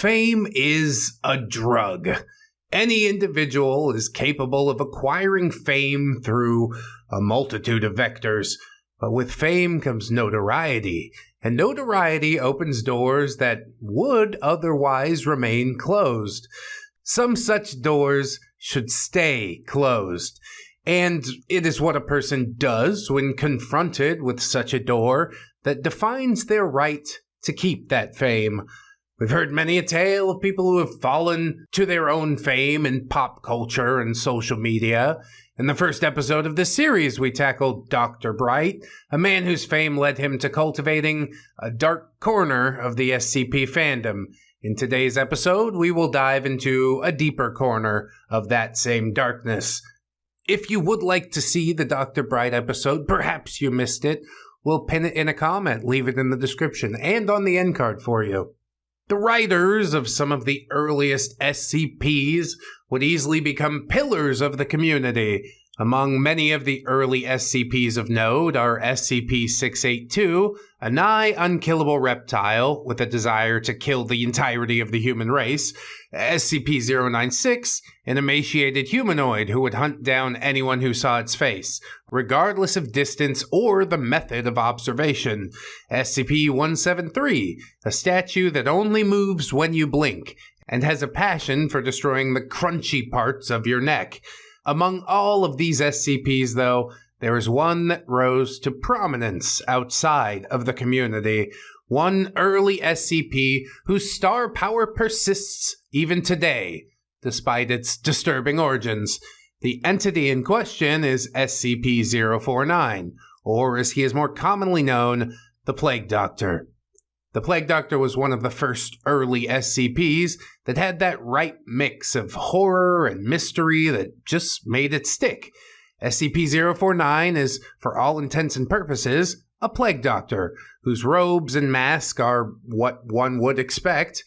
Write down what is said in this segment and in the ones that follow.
Fame is a drug. Any individual is capable of acquiring fame through a multitude of vectors, but with fame comes notoriety, and notoriety opens doors that would otherwise remain closed. Some such doors should stay closed, and it is what a person does when confronted with such a door that defines their right to keep that fame. We've heard many a tale of people who have fallen to their own fame in pop culture and social media. In the first episode of this series, we tackled Dr. Bright, a man whose fame led him to cultivating a dark corner of the SCP fandom. In today's episode, we will dive into a deeper corner of that same darkness. If you would like to see the Dr. Bright episode, perhaps you missed it, we'll pin it in a comment, leave it in the description, and on the end card for you. The writers of some of the earliest SCPs would easily become pillars of the community. Among many of the early SCPs of note are SCP-682, a nigh unkillable reptile with a desire to kill the entirety of the human race, SCP-096, an emaciated humanoid who would hunt down anyone who saw its face, regardless of distance or the method of observation, SCP-173, a statue that only moves when you blink, and has a passion for destroying the crunchy parts of your neck. Among all of these SCPs, though, there is one that rose to prominence outside of the community. One early SCP whose star power persists even today, despite its disturbing origins. The entity in question is SCP-049, or as he is more commonly known, the Plague Doctor. The Plague Doctor was one of the first early SCPs that had that right mix of horror and mystery that just made it stick. SCP-049 is, for all intents and purposes, a Plague Doctor, whose robes and mask are what one would expect.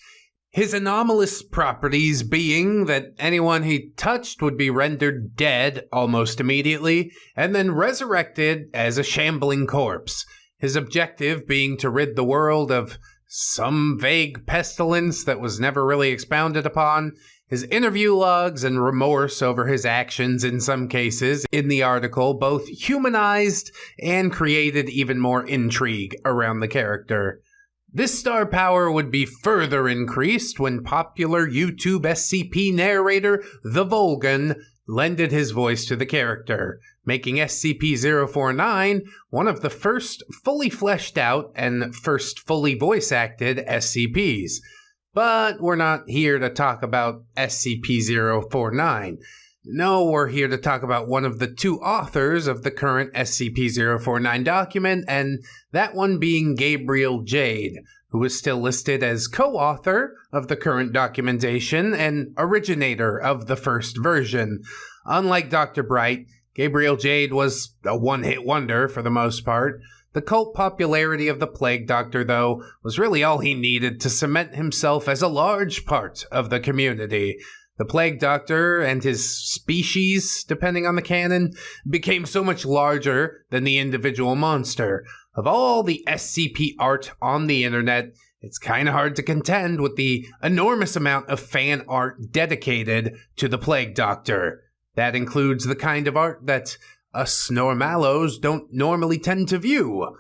His anomalous properties being that anyone he touched would be rendered dead almost immediately, and then resurrected as a shambling corpse. His objective being to rid the world of some vague pestilence that was never really expounded upon. His interview logs and remorse over his actions in some cases in the article both humanized and created even more intrigue around the character. This star power would be further increased when popular YouTube SCP narrator The Volgan lended his voice to the character, making SCP-049 one of the first fully fleshed out and first fully voice-acted SCPs. But we're not here to talk about SCP-049. No, we're here to talk about one of the two authors of the current SCP-049 document, and that one being Gabriel Jade, who is still listed as co-author of the current documentation and originator of the first version. Unlike Dr. Bright, Gabriel Jade was a one-hit wonder for the most part. The cult popularity of the Plague Doctor, though, was really all he needed to cement himself as a large part of the community. The Plague Doctor and his species, depending on the canon, became so much larger than the individual monster. Of all the SCP art on the internet, it's kinda hard to contend with the enormous amount of fan art dedicated to the Plague Doctor. That includes the kind of art that us normalos don't normally tend to view.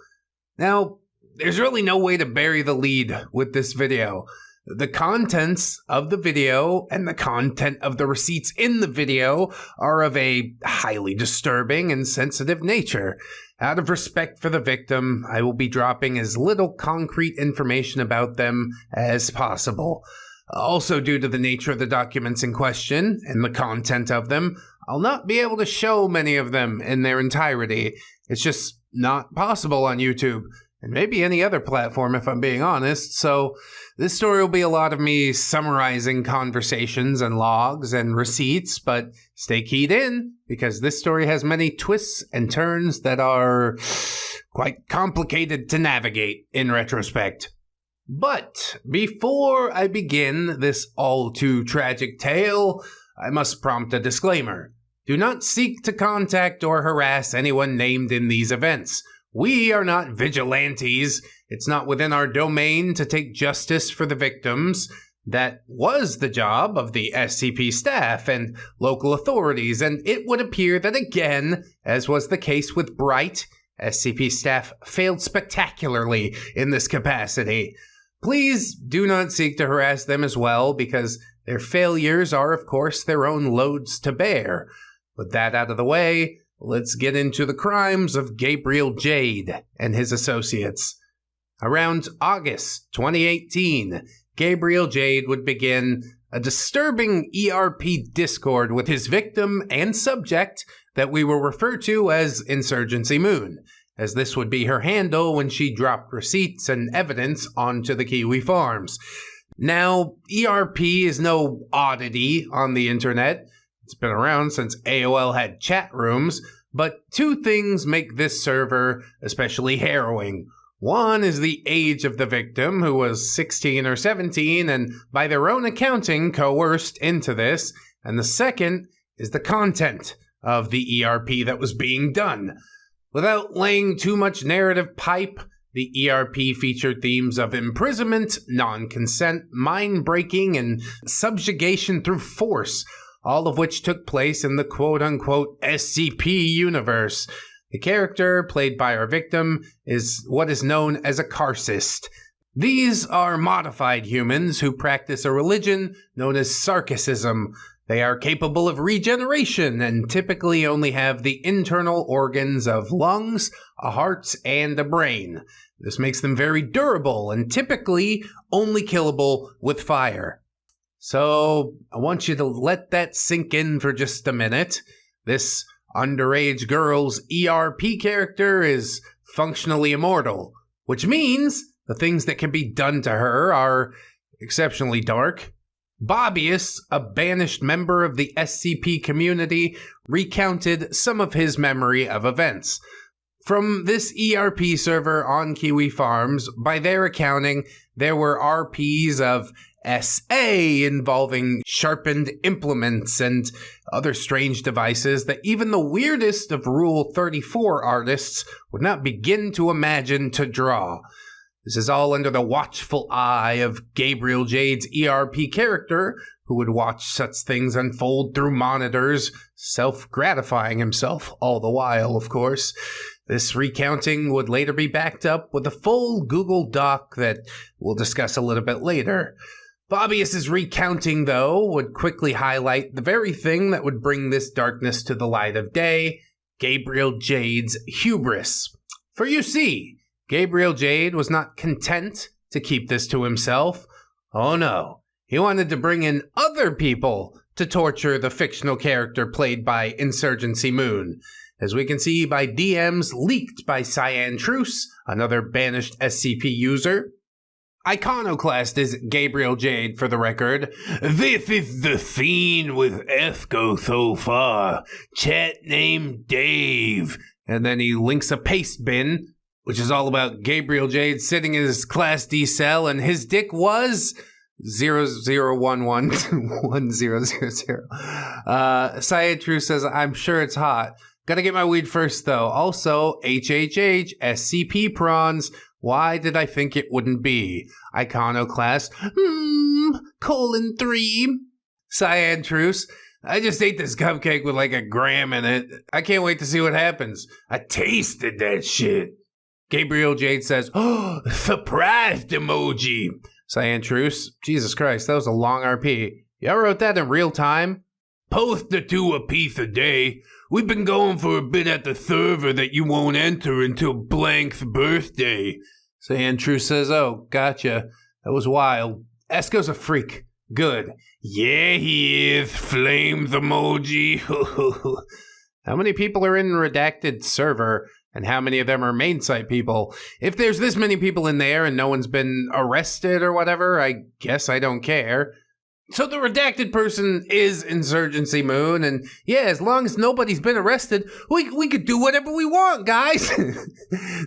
Now, there's really no way to bury the lead with this video. The contents of the video and the content of the receipts in the video are of a highly disturbing and sensitive nature. Out of respect for the victim, I will be dropping as little concrete information about them as possible. Also, due to the nature of the documents in question and the content of them, I'll not be able to show many of them in their entirety. It's just not possible on YouTube, and maybe any other platform if I'm being honest, so this story will be a lot of me summarizing conversations and logs and receipts, but stay keyed in, because this story has many twists and turns that are quite complicated to navigate in retrospect. But before I begin this all-too-tragic tale, I must prompt a disclaimer. Do not seek to contact or harass anyone named in these events. We are not vigilantes. It's not within our domain to take justice for the victims. That was the job of the SCP staff and local authorities, and it would appear that again, as was the case with Bright, SCP staff failed spectacularly in this capacity. Please do not seek to harass them as well, because their failures are, of course, their own loads to bear. With that out of the way, let's get into the crimes of Gabriel Jade and his associates. Around August 2018, Gabriel Jade would begin a disturbing ERP discord with his victim and subject that we will refer to as Insurgency Moon, as this would be her handle when she dropped receipts and evidence onto the Kiwi farms. Now, ERP is no oddity on the internet. It's been around since AOL had chat rooms, but two things make this server especially harrowing. One is the age of the victim, who was 16 or 17 and by their own accounting coerced into this, and the second is the content of the ERP that was being done. Without laying too much narrative pipe, the ERP featured themes of imprisonment, non-consent, mind-breaking, and subjugation through force, all of which took place in the quote-unquote SCP universe. The character, played by our victim, is what is known as a Karcist. These are modified humans who practice a religion known as Sarkicism. They are capable of regeneration and typically only have the internal organs of lungs, a heart, and a brain. This makes them very durable and typically only killable with fire. So, I want you to let that sink in for just a minute. This underage girl's ERP character is functionally immortal, which means the things that can be done to her are exceptionally dark. Bobbius, a banished member of the SCP community, recounted some of his memory of events. From this ERP server on Kiwi Farms, by their accounting, there were RPs of SA involving sharpened implements and other strange devices that even the weirdest of Rule 34 artists would not begin to imagine to draw. This is all under the watchful eye of Gabriel Jade's ERP character, who would watch such things unfold through monitors, self-gratifying himself all the while, of course. This recounting would later be backed up with a full Google Doc that we'll discuss a little bit later. Bobbius's recounting, though, would quickly highlight the very thing that would bring this darkness to the light of day, Gabriel Jade's hubris. For you see, Gabriel Jade was not content to keep this to himself. Oh no, he wanted to bring in other people to torture the fictional character played by Insurgency Moon, as we can see by DMs leaked by Cyan Truce, another banished SCP user. Iconoclast is Gabriel Jade, for the record. This is the scene with Esco so far. Chat name Dave. And then he links a paste bin, which is all about Gabriel Jade sitting in his Class D cell, and his dick was 00111000. Cyan Truce says, I'm sure it's hot. Gotta get my weed first, though. Also, HHH, SCP prawns. Why did I think it wouldn't be? Iconoclast. 3. Cyan Truce. I just ate this cupcake with like a gram in it. I can't wait to see what happens. I tasted that shit. Gabriel Jade says, oh, surprised emoji. Cyan Truce. Jesus Christ, that was a long RP. Y'all wrote that in real time? Post the 2 a piece a day. We've been going for a bit at the server that you won't enter until blank's birthday. Cyan Truce says, oh, gotcha. That was wild. Esko's a freak. Good. Yeah, he is. Flames emoji. How many people are in the redacted server, and how many of them are main site people? If there's this many people in there and no one's been arrested or whatever, I guess I don't care. So the redacted person is Insurgency Moon, and yeah, as long as nobody's been arrested, we could do whatever we want, guys.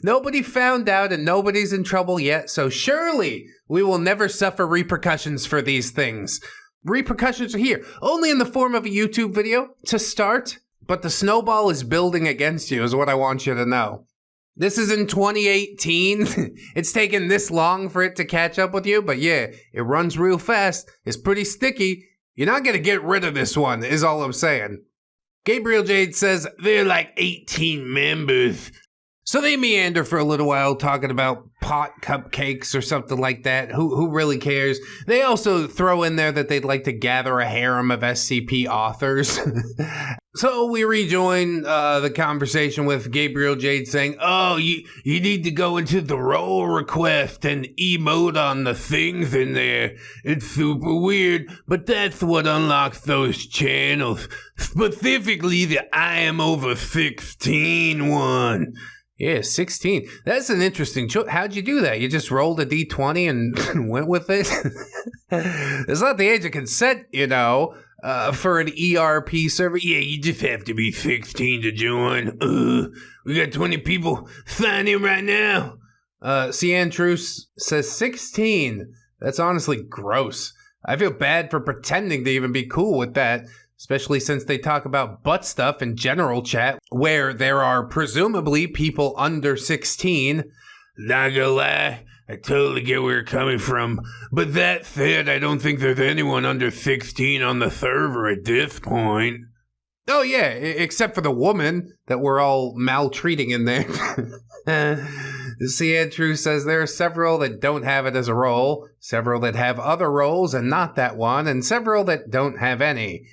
Nobody found out and nobody's in trouble yet, so surely we will never suffer repercussions for these things. Repercussions are here, only in the form of a YouTube video to start, but the snowball is building against you is what I want you to know. This is in 2018. It's taken this long for it to catch up with you, but yeah, it runs real fast. It's pretty sticky. You're not going to get rid of this one, is all I'm saying. Gabriel Jade says they're like 18 members. So they meander for a little while talking about pot cupcakes or something like that. Who really cares? They also throw in there that they'd like to gather a harem of SCP authors. So we rejoin the conversation with Gabriel Jade saying, oh, you need to go into the role request and emote on the things in there. It's super weird, but that's what unlocks those channels. Specifically the I am over 16 one. Yeah, 16. That's an interesting choice. How'd you do that? You just rolled a d20 and went with it? It's not the age of consent, you know, for an ERP server. Yeah, you just have to be 16 to join. We got 20 people signing right now. Cian Truce says 16. That's honestly gross. I feel bad for pretending to even be cool with that. Especially since they talk about butt stuff in general chat, where there are presumably people under 16. Not gonna lie, I totally get where you're coming from. But that said, I don't think there's anyone under 16 on the server at this point. Oh yeah, except for the woman that we're all maltreating in there. Cian True says there are several that don't have it as a role, several that have other roles and not that one, and several that don't have any.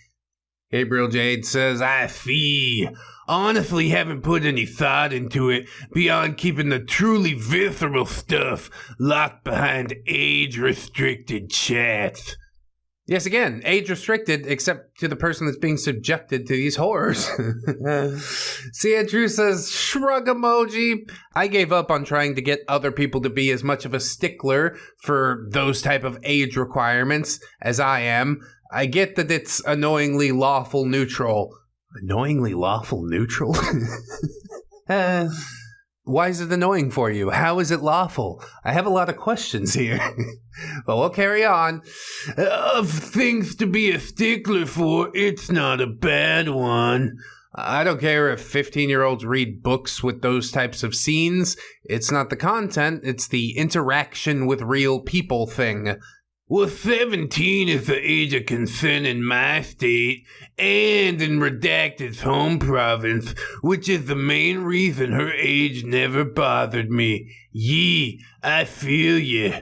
Gabriel Jade says, I see. Honestly haven't put any thought into it beyond keeping the truly visceral stuff locked behind age-restricted chats. Yes, again, age-restricted, except to the person that's being subjected to these horrors. Cian True says, shrug emoji. I gave up on trying to get other people to be as much of a stickler for those type of age requirements as I am. I get that it's annoyingly lawful neutral. Annoyingly lawful neutral? Why is it annoying for you? How is it lawful? I have a lot of questions here. But we'll carry on. Of things to be a stickler for, it's not a bad one. I don't care if 15-year-olds read books with those types of scenes. It's not the content, it's the interaction with real people thing. Well, 17 is the age of consent in my state and in Redacted's home province, which is the main reason her age never bothered me. Yee, I feel ye.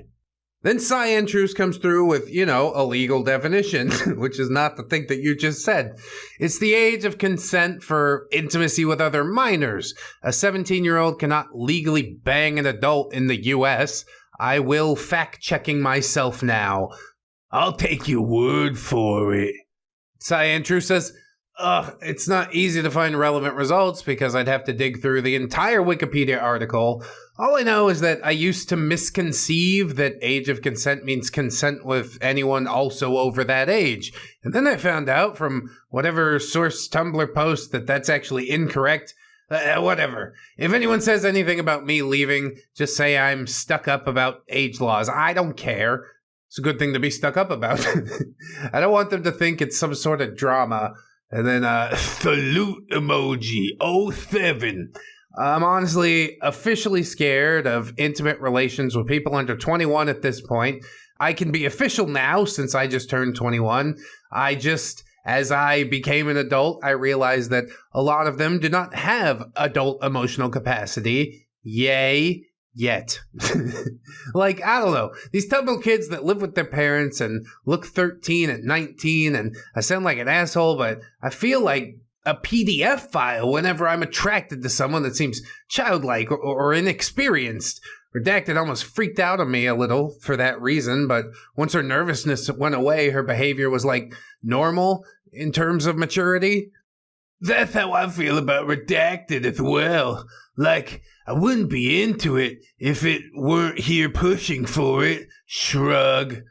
Then Cian Truce comes through with, a legal definition, which is not the thing that you just said. It's the age of consent for intimacy with other minors. A 17-year-old cannot legally bang an adult in the U.S., I will fact-checking myself now. I'll take your word for it. Cian True says, it's not easy to find relevant results because I'd have to dig through the entire Wikipedia article. All I know is that I used to misconceive that age of consent means consent with anyone also over that age. And then I found out from whatever source Tumblr post that that's actually incorrect. Whatever. If anyone says anything about me leaving, just say I'm stuck up about age laws. I don't care. It's a good thing to be stuck up about. I don't want them to think it's some sort of drama. And then, salute emoji, 07. I'm honestly officially scared of intimate relations with people under 21 at this point. I can be official now since I just turned 21. As I became an adult, I realized that a lot of them do not have adult emotional capacity. Yay, yet. Like, I don't know. These Tumblr kids that live with their parents and look 13 at 19, and I sound like an asshole, but I feel like a PDF file whenever I'm attracted to someone that seems childlike or inexperienced. Redacted almost freaked out on me a little for that reason, but once her nervousness went away, her behavior was like normal in terms of maturity. That's how I feel about Redacted as well. Like, I wouldn't be into it if it weren't here pushing for it. Shrug.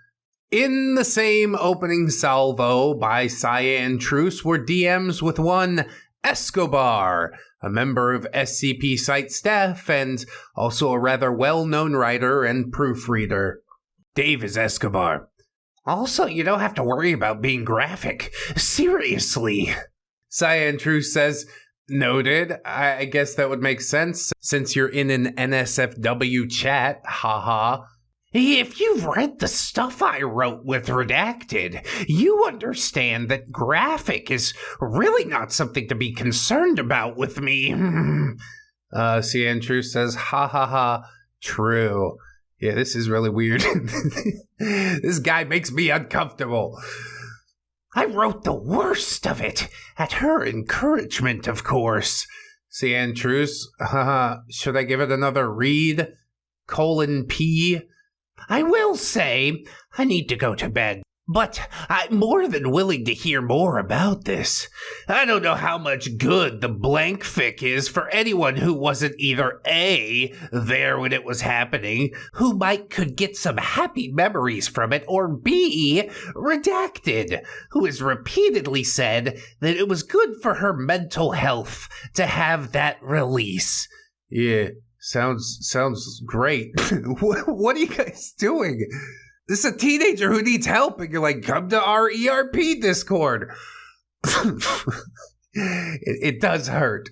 In the same opening salvo by Cian Truce were DMs with one Escobar, a member of SCP site staff and also a rather well-known writer and proofreader. Dave is Escobar. Also, you don't have to worry about being graphic. Seriously. Cian Truce says, Noted. I guess that would make sense since you're in an NSFW chat. Haha. If you've read the stuff I wrote with Redacted, you understand that graphic is really not something to be concerned about with me. Cian True says, ha ha ha, true. Yeah, this is really weird. This guy makes me uncomfortable. I wrote the worst of it, at her encouragement, of course. Cian Truce, should I give it another read? P? I will say, I need to go to bed, but I'm more than willing to hear more about this. I don't know how much good the blank fic is for anyone who wasn't either A, there when it was happening, who could get some happy memories from it, or B, Redacted, who has repeatedly said that it was good for her mental health to have that release. Yeah. Sounds great. What are you guys doing? This is a teenager who needs help, and you're like, come to our ERP Discord. It does hurt.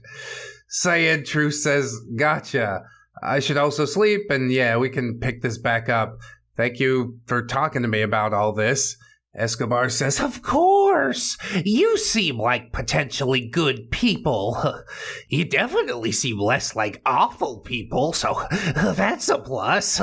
Cyan True says, gotcha. I should also sleep, and yeah, we can pick this back up. Thank you for talking to me about all this. Escobar says, of course, you seem like potentially good people. You definitely seem less like awful people, so that's a plus.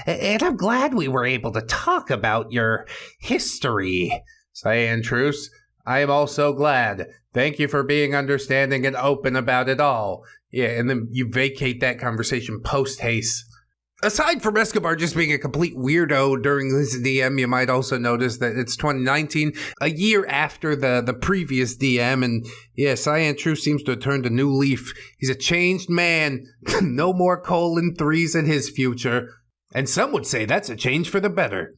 And I'm glad we were able to talk about your history. Cyan Truce, I am also glad. Thank you for being understanding and open about it all. Yeah, and then you vacate that conversation post-haste. Aside from Escobar just being a complete weirdo during his DM, you might also notice that it's 2019, a year after the previous DM, and yeah, Cyan True seems to have turned a new leaf. He's a changed man. No more 3s in his future. And some would say that's a change for the better.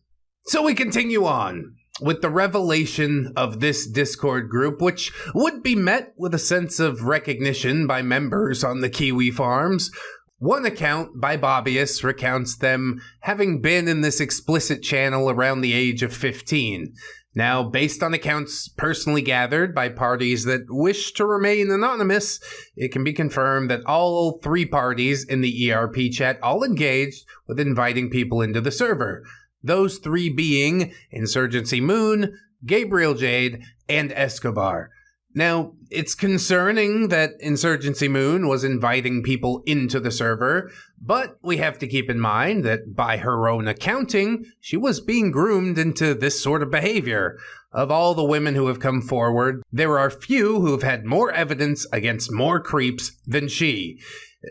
So we continue on with the revelation of this Discord group, which would be met with a sense of recognition by members on the Kiwi farms. One account by Bobbius recounts them having been in this explicit channel around the age of 15. Now, based on accounts personally gathered by parties that wish to remain anonymous, it can be confirmed that all 3 parties in the ERP chat all engaged with inviting people into the server. Those 3 being Insurgency Moon, Gabriel Jade, and Escobar. Now, it's concerning that Insurgency Moon was inviting people into the server, but we have to keep in mind that by her own accounting, she was being groomed into this sort of behavior. Of all the women who have come forward, there are few who have had more evidence against more creeps than she,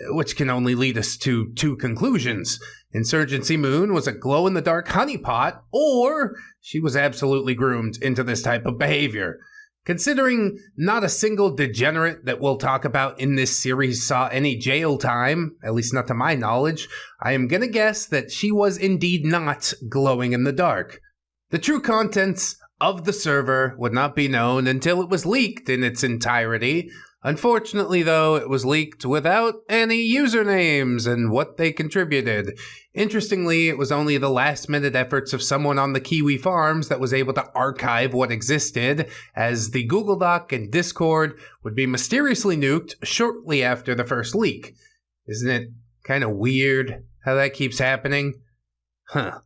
which can only lead us to 2 conclusions. Insurgency Moon was a glow-in-the-dark honeypot, or she was absolutely groomed into this type of behavior. Considering not a single degenerate that we'll talk about in this series saw any jail time, at least not to my knowledge, I am gonna guess that she was indeed not glowing in the dark. The true contents of the server would not be known until it was leaked in its entirety. Unfortunately, though, it was leaked without any usernames and what they contributed. Interestingly, it was only the last-minute efforts of someone on the Kiwi farms that was able to archive what existed, as the Google Doc and Discord would be mysteriously nuked shortly after the first leak. Isn't it kind of weird how that keeps happening? Huh.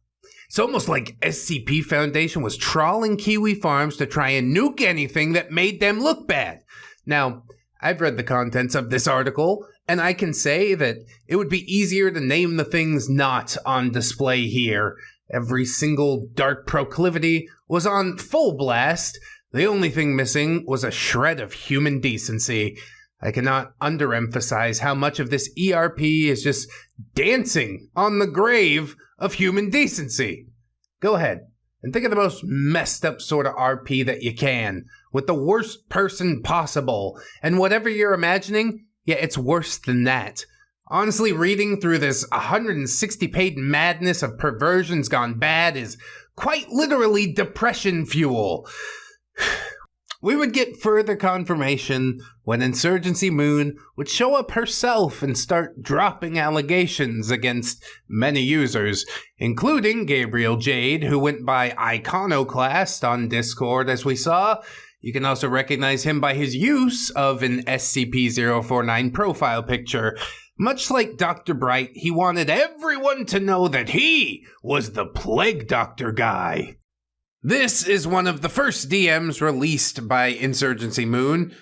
It's almost like SCP Foundation was trawling Kiwi farms to try and nuke anything that made them look bad. Now, I've read the contents of this article, and I can say that it would be easier to name the things not on display here. Every single dark proclivity was on full blast. The only thing missing was a shred of human decency. I cannot underemphasize how much of this ERP is just dancing on the grave of human decency. Go ahead and think of the most messed up sort of RP that you can, with the worst person possible, and whatever you're imagining, yeah, it's worse than that. Honestly, reading through this 160-page madness of perversions gone bad is quite literally depression fuel. We would get further confirmation when Insurgency Moon would show up herself and start dropping allegations against many users, including Gabriel Jade, who went by Iconoclast on Discord, as we saw. You can also recognize him by his use of an SCP-049 profile picture. Much like Dr. Bright, he wanted everyone to know that he was the Plague Doctor guy. This is one of the first DMs released by Insurgency Moon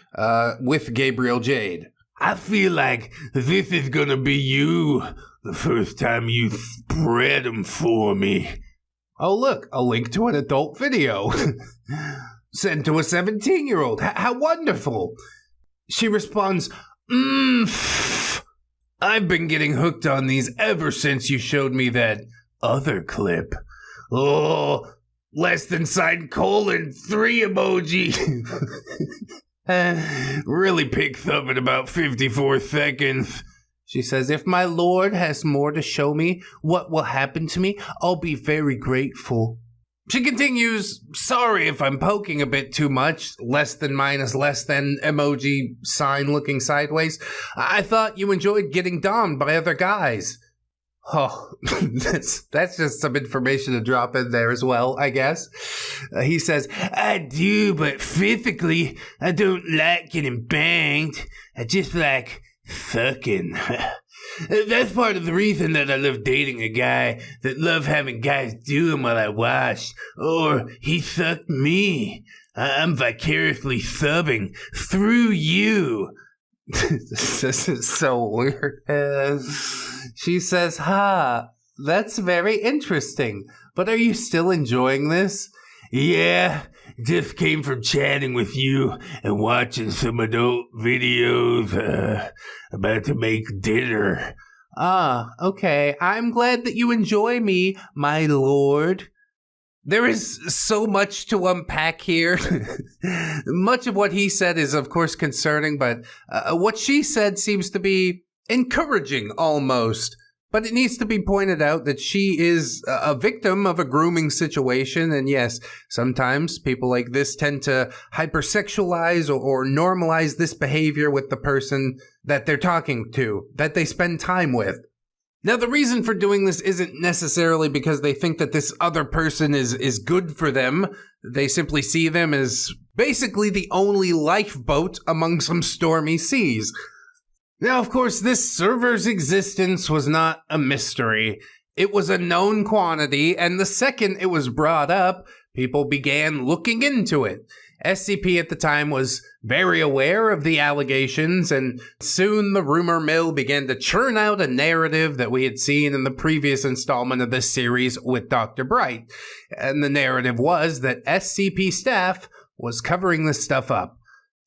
with Gabriel Jade. I feel like this is gonna be you the first time you spread them for me. Oh look, a link to an adult video. Sent to a 17-year-old. How wonderful. She responds, I've been getting hooked on these ever since you showed me that other clip. Oh, less than sign colon 3 emoji. Really picks up in about 54 seconds. She says, if my lord has more to show me what will happen to me, I'll be very grateful. She continues, sorry if I'm poking a bit too much, less than minus less than emoji sign looking sideways. I thought you enjoyed getting dommed by other guys. Oh, that's just some information to drop in there as well, I guess. He says, I do, but physically, I don't like getting banged. I just like fucking. That's part of the reason that I love dating a guy that love having guys do him while I watch. Or he sucked me. I'm vicariously subbing through you. This is so weird. She says, that's very interesting. But are you still enjoying this? Yeah, just came from chatting with you and watching some adult videos, about to make dinner. Okay. I'm glad that you enjoy me, my lord. There is so much to unpack here. Much of what he said is, of course, concerning, but what she said seems to be encouraging, almost. But it needs to be pointed out that she is a victim of a grooming situation, and yes, sometimes people like this tend to hypersexualize or normalize this behavior with the person that they're talking to, that they spend time with. Now, the reason for doing this isn't necessarily because they think that this other person is good for them. They simply see them as basically the only lifeboat among some stormy seas. Now, of course, this server's existence was not a mystery. It was a known quantity, and the second it was brought up, people began looking into it. SCP at the time was very aware of the allegations, and soon the rumor mill began to churn out a narrative that we had seen in the previous installment of this series with Dr. Bright. And the narrative was that SCP staff was covering this stuff up.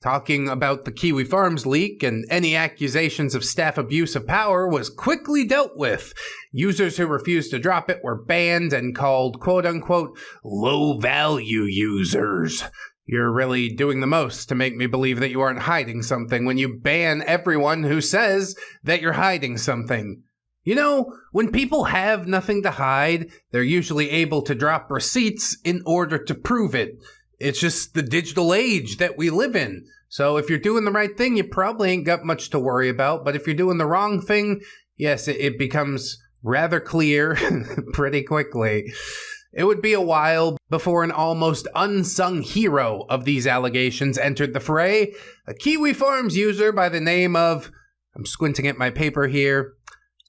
Talking about the Kiwi Farms leak and any accusations of staff abuse of power was quickly dealt with. Users who refused to drop it were banned and called quote-unquote low-value users. You're really doing the most to make me believe that you aren't hiding something when you ban everyone who says that you're hiding something. You know, when people have nothing to hide, they're usually able to drop receipts in order to prove it. It's just the digital age that we live in. So if you're doing the right thing, you probably ain't got much to worry about. But if you're doing the wrong thing, yes, it becomes rather clear pretty quickly. It would be a while before an almost unsung hero of these allegations entered the fray. A Kiwi Farms user by the name of, I'm squinting at my paper here,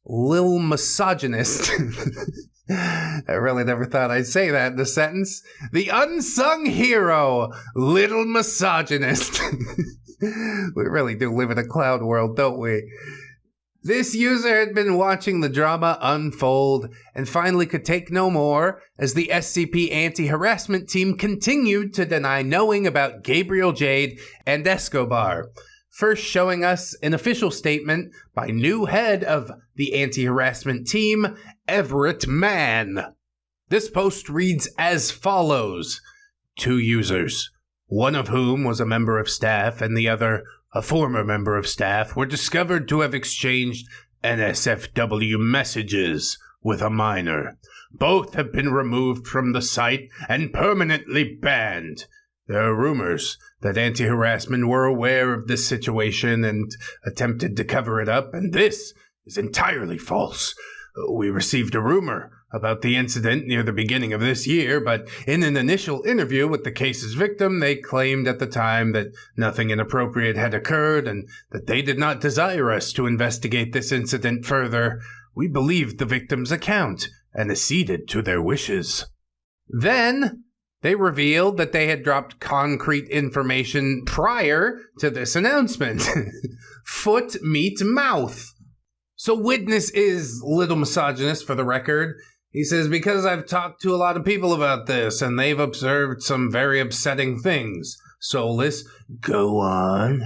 Lil Misogynist. I really never thought I'd say that in a sentence. The unsung hero, Little Misogynist. We really do live in a cloud world, don't we? This user had been watching the drama unfold and finally could take no more as the SCP anti-harassment team continued to deny knowing about Gabriel Jade and Escobar. First showing us an official statement by new head of the anti-harassment team, Everett Mann. This post reads as follows. 2 users, one of whom was a member of staff and the other a former member of staff, were discovered to have exchanged NSFW messages with a minor. Both have been removed from the site and permanently banned. There are rumors that anti-harassment were aware of this situation and attempted to cover it up, and this is entirely false. We received a rumor about the incident near the beginning of this year, but in an initial interview with the case's victim, they claimed at the time that nothing inappropriate had occurred and that they did not desire us to investigate this incident further. We believed the victim's account and acceded to their wishes. Then, they revealed that they had dropped concrete information prior to this announcement. Foot meet mouth. So Witness is a little misogynist for the record. He says, because I've talked to a lot of people about this and they've observed some very upsetting things. Soulless, go on.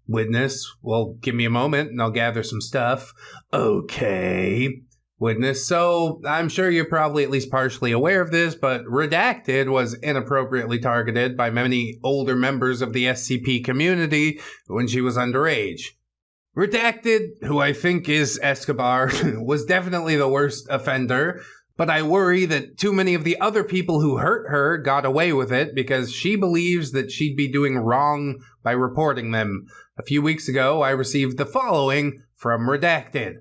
Witness, well, give me a moment and I'll gather some stuff. Okay. Witness, so I'm sure you're probably at least partially aware of this, but Redacted was inappropriately targeted by many older members of the SCP community when she was underage. Redacted, who I think is Escobar, was definitely the worst offender, but I worry that too many of the other people who hurt her got away with it because she believes that she'd be doing wrong by reporting them. A few weeks ago, I received the following from Redacted.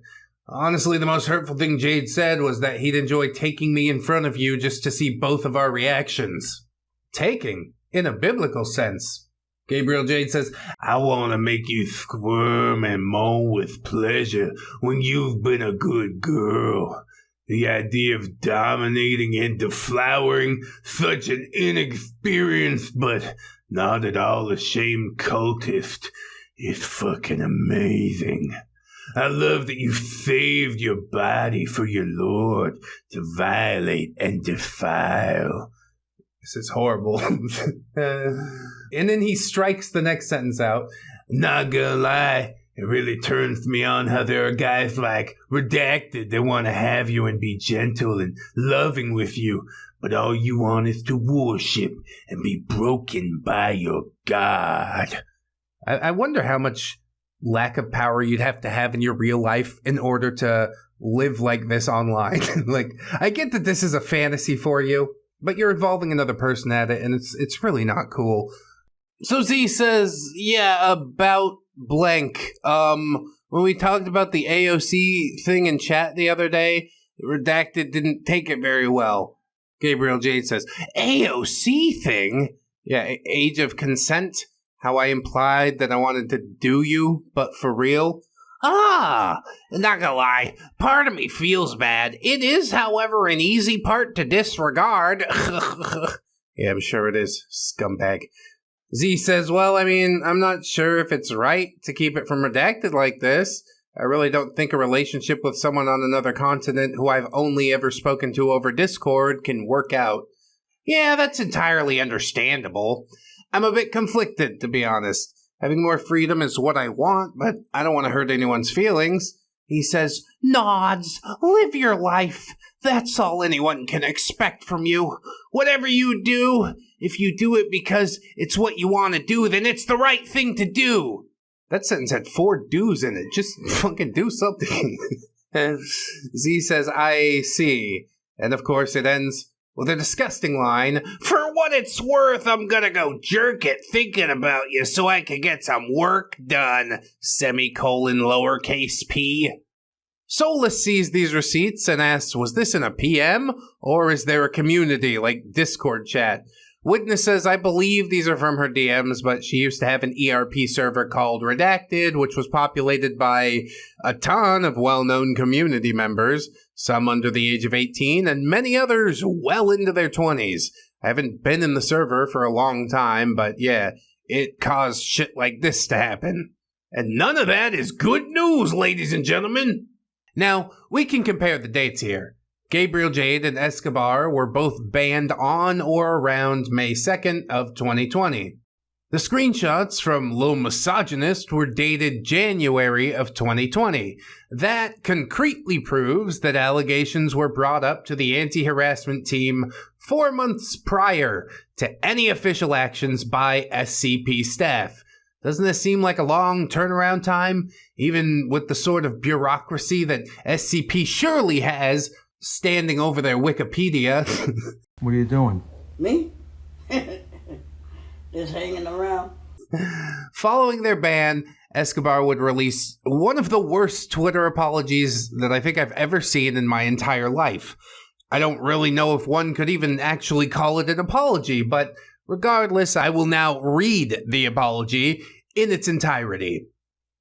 Honestly, the most hurtful thing Jade said was that he'd enjoy taking me in front of you just to see both of our reactions. Taking, in a biblical sense. Gabriel Jade says, I want to make you squirm and moan with pleasure when you've been a good girl. The idea of dominating and deflowering such an inexperienced but not at all ashamed cultist is fucking amazing. I love that you saved your body for your lord to violate and defile. This is horrible. And then he strikes the next sentence out. Not gonna lie, it really turns me on how there are guys like Redacted that want to have you and be gentle and loving with you, but all you want is to worship and be broken by your god. I wonder how much lack of power you'd have to have in your real life in order to live like this online. Like, I get that this is a fantasy for you, but you're involving another person at it, and it's really not cool. So Z says, yeah, about blank. When we talked about the AOC thing in chat the other day, Redacted didn't take it very well. Gabriel Jade says, AOC thing? Yeah, age of consent? How I implied that I wanted to do you, but for real? Not gonna lie, part of me feels bad. It is, however, an easy part to disregard. Yeah, I'm sure it is, scumbag. Z says, well, I mean, I'm not sure if it's right to keep it from Redacted like this. I really don't think a relationship with someone on another continent who I've only ever spoken to over Discord can work out. Yeah, that's entirely understandable. I'm a bit conflicted, to be honest. Having more freedom is what I want, but I don't want to hurt anyone's feelings. He says, nods, live your life. That's all anyone can expect from you. Whatever you do, if you do it because it's what you want to do, then it's the right thing to do. That sentence had 4 do's in it. Just fucking do something. Z says, I see. And of course it ends with a disgusting line, for what it's worth, I'm gonna go jerk it thinking about you so I can get some work done, semicolon lowercase p. Soulless sees these receipts and asks, was this in a PM, or is there a community, like Discord chat? Witness says, I believe these are from her DMs, but she used to have an ERP server called Redacted, which was populated by a ton of well-known community members, some under the age of 18, and many others well into their 20s. I haven't been in the server for a long time, but yeah, it caused shit like this to happen. And none of that is good news, ladies and gentlemen. Now, we can compare the dates here. Gabriel Jade and Escobar were both banned on or around May 2nd of 2020. The screenshots from Low Misogynist were dated January of 2020. That concretely proves that allegations were brought up to the anti-harassment team 4 months prior to any official actions by SCP staff. Doesn't this seem like a long turnaround time, even with the sort of bureaucracy that SCP surely has standing over their Wikipedia? What are you doing? Me? Just hanging around. Following their ban, Escobar would release one of the worst Twitter apologies that I think I've ever seen in my entire life. I don't really know if one could even actually call it an apology, but regardless, I will now read the apology in its entirety.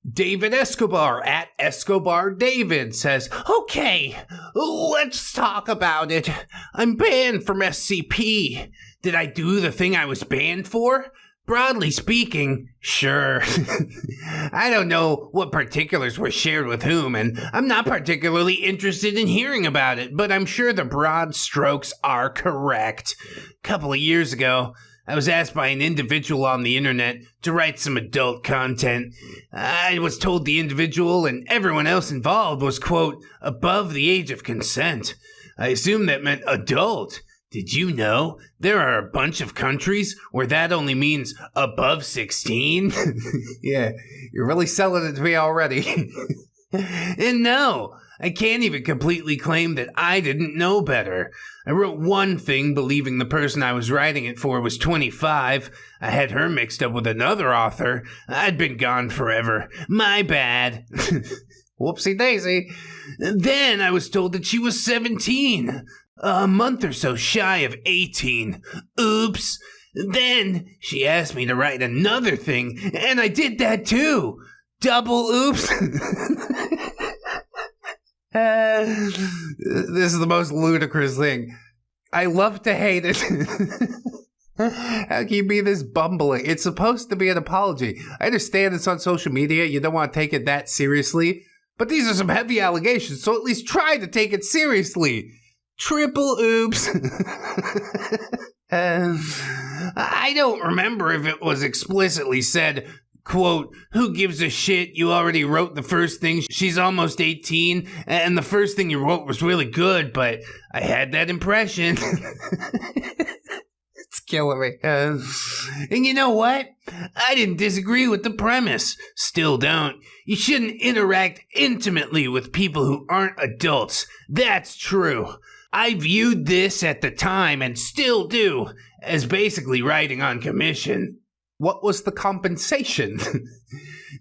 David Escobar at Escobar David says, "Okay, let's talk about it. I'm banned from SCP. Did I do the thing I was banned for? Broadly speaking, sure. I don't know what particulars were shared with whom, and I'm not particularly interested in hearing about it, but I'm sure the broad strokes are correct. A couple of years ago, I was asked by an individual on the internet to write some adult content. I was told the individual and everyone else involved was, quote, above the age of consent. I assumed that meant adult. Did you know there are a bunch of countries where that only means above 16? Yeah, you're really selling it to me already. And no, I can't even completely claim that I didn't know better. I wrote one thing believing the person I was writing it for was 25. I had her mixed up with another author. I'd been gone forever. My bad. Whoopsie daisy. Then I was told that she was 17. A month or so shy of 18. Oops. Then she asked me to write another thing, and I did that too. Double oops. This is the most ludicrous thing. I love to hate it. How can you be this bumbling? It's supposed to be an apology. I understand it's on social media. You don't want to take it that seriously. But these are some heavy allegations, so at least try to take it seriously. Triple oops. I don't remember if it was explicitly said, quote, who gives a shit, you already wrote the first thing, she's almost 18, and the first thing you wrote was really good, but I had that impression. It's killing me. And you know what? I didn't disagree with the premise. Still don't. You shouldn't interact intimately with people who aren't adults. That's true. I viewed this at the time, and still do, as basically writing on commission. What was the compensation?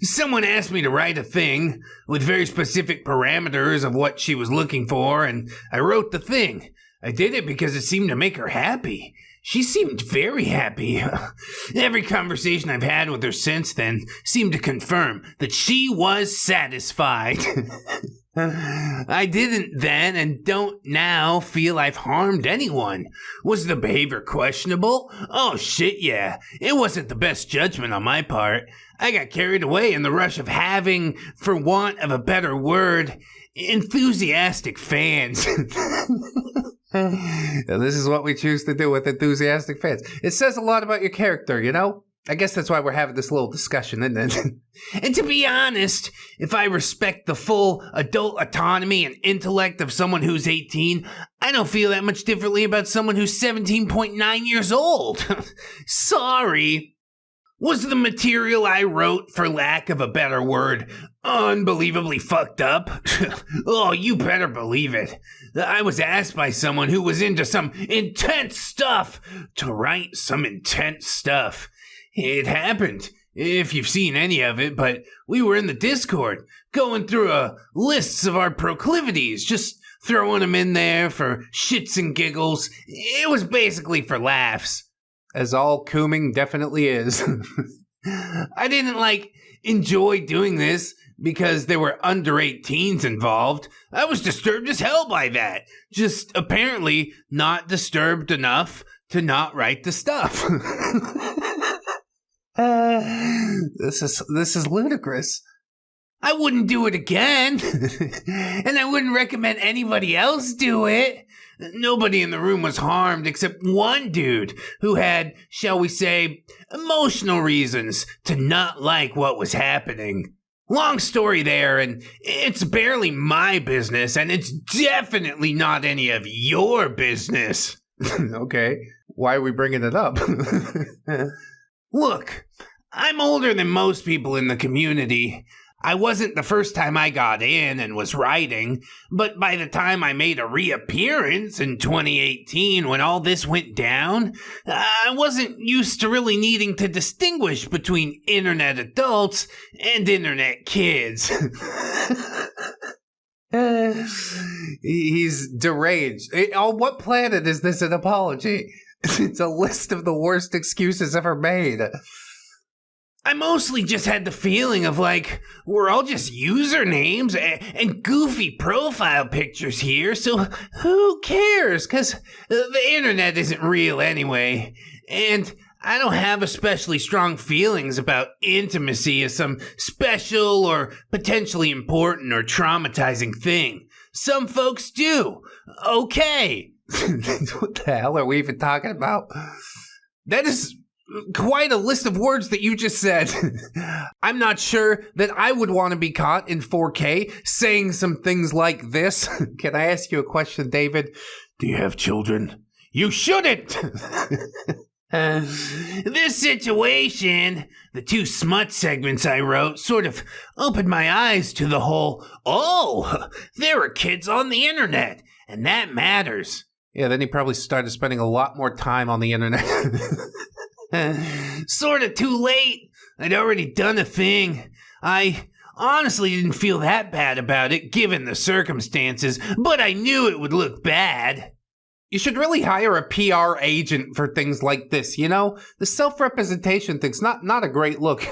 Someone asked me to write a thing with very specific parameters of what she was looking for, and I wrote the thing. I did it because it seemed to make her happy. She seemed very happy. Every conversation I've had with her since then seemed to confirm that she was satisfied. I didn't then and don't now feel I've harmed anyone. Was the behavior questionable? Oh shit, yeah. It wasn't the best judgment on my part. I got carried away in the rush of having, for want of a better word, enthusiastic fans. Now, this is what we choose to do with enthusiastic fans. It says a lot about your character, you know? I guess that's why we're having this little discussion, isn't it? And to be honest, if I respect the full adult autonomy and intellect of someone who's 18, I don't feel that much differently about someone who's 17.9 years old. Sorry. Was the material I wrote, for lack of a better word, unbelievably fucked up? Oh, you better believe it. I was asked by someone who was into some intense stuff to write some intense stuff. It happened, if you've seen any of it, but we were in the Discord, going through lists of our proclivities, just throwing them in there for shits and giggles. It was basically for laughs. As all cooming definitely is. I didn't, enjoy doing this because there were under 18s involved. I was disturbed as hell by that. Just apparently not disturbed enough to not write the stuff. This is ludicrous. I wouldn't do it again. And I wouldn't recommend anybody else do it. Nobody in the room was harmed except one dude who had, shall we say, emotional reasons to not like what was happening. Long story there, and it's barely my business, and it's definitely not any of your business. Okay, why are we bringing it up? Look, I'm older than most people in the community. I wasn't the first time I got in and was writing, but by the time I made a reappearance in 2018 when all this went down, I wasn't used to really needing to distinguish between internet adults and internet kids. He's deranged. On what planet is this an apology? It's a list of the worst excuses ever made. I mostly just had the feeling of like, we're all just usernames and goofy profile pictures here, so who cares? Because the internet isn't real anyway. And I don't have especially strong feelings about intimacy as some special or potentially important or traumatizing thing. Some folks do. Okay. What the hell are we even talking about? That is quite a list of words that you just said. I'm not sure that I would want to be caught in 4K saying some things like this. Can I ask you a question, David? Do you have children? You shouldn't! This situation, the 2 smut segments I wrote, sort of opened my eyes to the whole, oh, there are kids on the internet, and that matters. Yeah, then he probably started spending a lot more time on the internet. Sort of too late. I'd already done a thing. I honestly didn't feel that bad about it, given the circumstances, but I knew it would look bad. You should really hire a PR agent for things like this, you know? The self-representation thing's not a great look.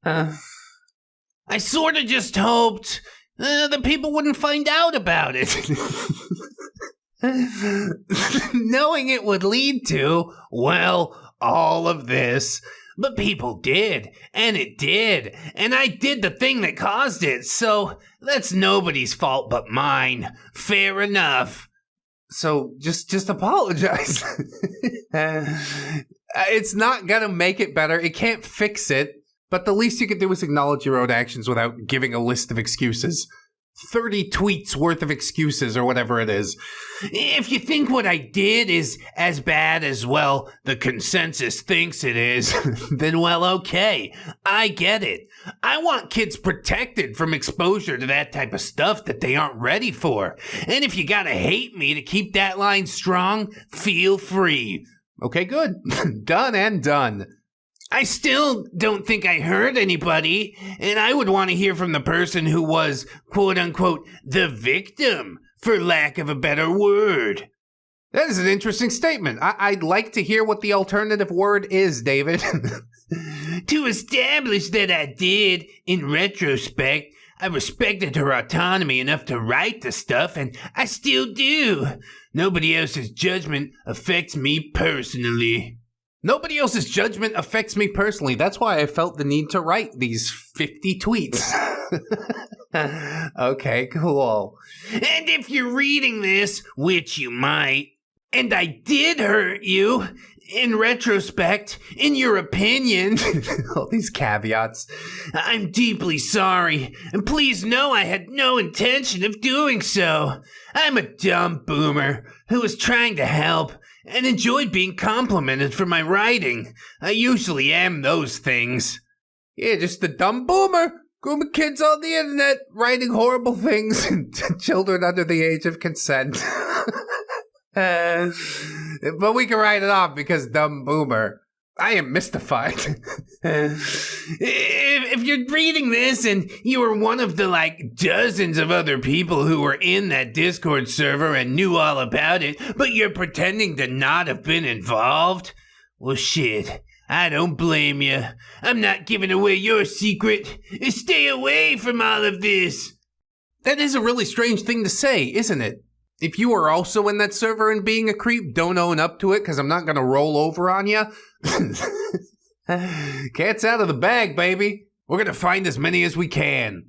I sort of just hoped that people wouldn't find out about it. Knowing it would lead to, well, all of this. But people did, and it did, and I did the thing that caused it, so that's nobody's fault but mine. Fair enough. So just apologize. It's not gonna make it better. It can't fix it. But the least you can do is acknowledge your own actions without giving a list of excuses. 30 tweets worth of excuses or whatever it is. If you think what I did is as bad as, well, the consensus thinks it is, then, well, okay, I get it. I want kids protected from exposure to that type of stuff that they aren't ready for. And if you gotta hate me to keep that line strong, feel free. Okay, good. Done and done. I still don't think I hurt anybody, and I would want to hear from the person who was, quote-unquote, the victim, for lack of a better word. That is an interesting statement. I'd like to hear what the alternative word is, David. To establish that I did, in retrospect, I respected her autonomy enough to write the stuff, and I still do. Nobody else's judgment affects me personally. Nobody else's judgment affects me personally. That's why I felt the need to write these 50 tweets. Okay, cool. And if you're reading this, which you might, and I did hurt you, in retrospect, in your opinion, all these caveats, I'm deeply sorry, and please know I had no intention of doing so. I'm a dumb boomer who was trying to help, and enjoyed being complimented for my writing. I usually am those things. Yeah, just the dumb boomer. Grooming kids on the internet, writing horrible things to children under the age of consent. But we can write it off because dumb boomer. I am mystified. If you're reading this and you were one of the dozens of other people who were in that Discord server and knew all about it, but you're pretending to not have been involved, well shit, I don't blame you. I'm not giving away your secret. Stay away from all of this. That is a really strange thing to say, isn't it? If you are also in that server and being a creep, don't own up to it because I'm not going to roll over on you. Cat's out of the bag, baby. We're going to find as many as we can.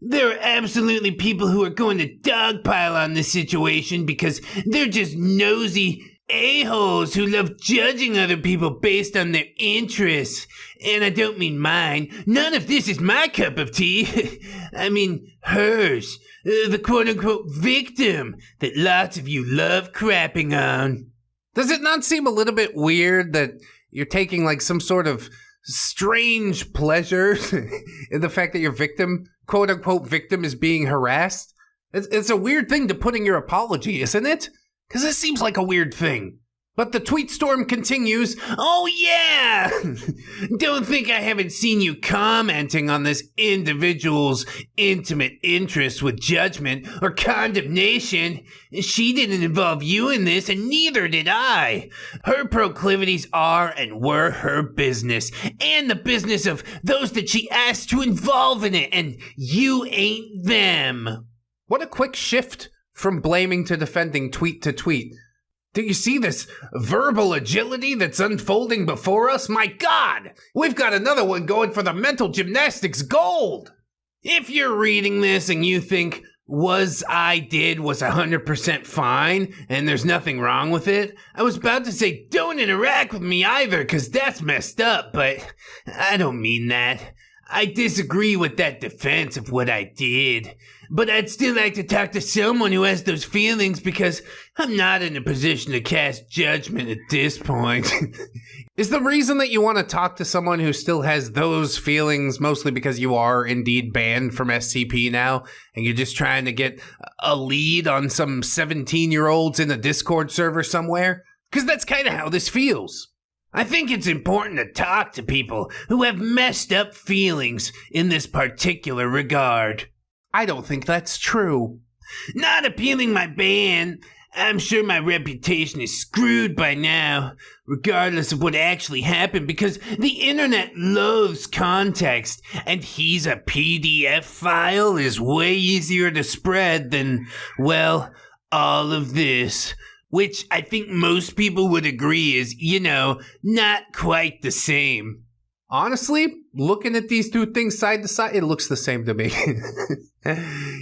There are absolutely people who are going to dogpile on this situation because they're just nosy a-holes who love judging other people based on their interests. And I don't mean mine. None of this is my cup of tea. I mean hers. The quote-unquote victim that lots of you love crapping on. Does it not seem a little bit weird that you're taking some sort of strange pleasure in the fact that your victim, quote-unquote victim, is being harassed? It's a weird thing to put in your apology, isn't it? Because it seems like a weird thing. But the tweet storm continues. Oh yeah! Don't think I haven't seen you commenting on this individual's intimate interest with judgment or condemnation. She didn't involve you in this, and neither did I. Her proclivities are and were her business, and the business of those that she asked to involve in it, and you ain't them. What a quick shift from blaming to defending tweet to tweet. Do you see this verbal agility that's unfolding before us? My God, we've got another one going for the mental gymnastics gold. If you're reading this and you think was 100% fine and there's nothing wrong with it, I was about to say don't interact with me either, because that's messed up, but I don't mean that. I disagree with that defense of what I did, but I'd still like to talk to someone who has those feelings, because I'm not in a position to cast judgment at this point. Is the reason that you want to talk to someone who still has those feelings mostly because you are indeed banned from SCP now, and you're just trying to get a lead on some 17-year-olds in a Discord server somewhere? Because that's kind of how this feels. I think it's important to talk to people who have messed up feelings in this particular regard. I don't think that's true. Not appealing my ban. I'm sure my reputation is screwed by now, regardless of what actually happened, because the internet loves context, and he's a PDF file is way easier to spread than, well, all of this. Which I think most people would agree is, not quite the same. Honestly, looking at these two things side to side, it looks the same to me.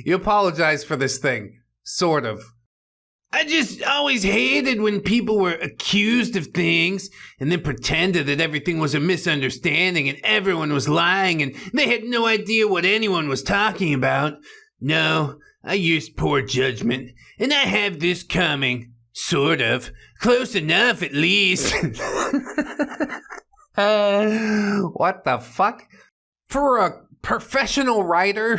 You apologize for this thing. Sort of. I just always hated when people were accused of things and then pretended that everything was a misunderstanding and everyone was lying and they had no idea what anyone was talking about. No, I used poor judgment, and I have this coming. Sort of. Close enough, at least. What the fuck? For a professional writer,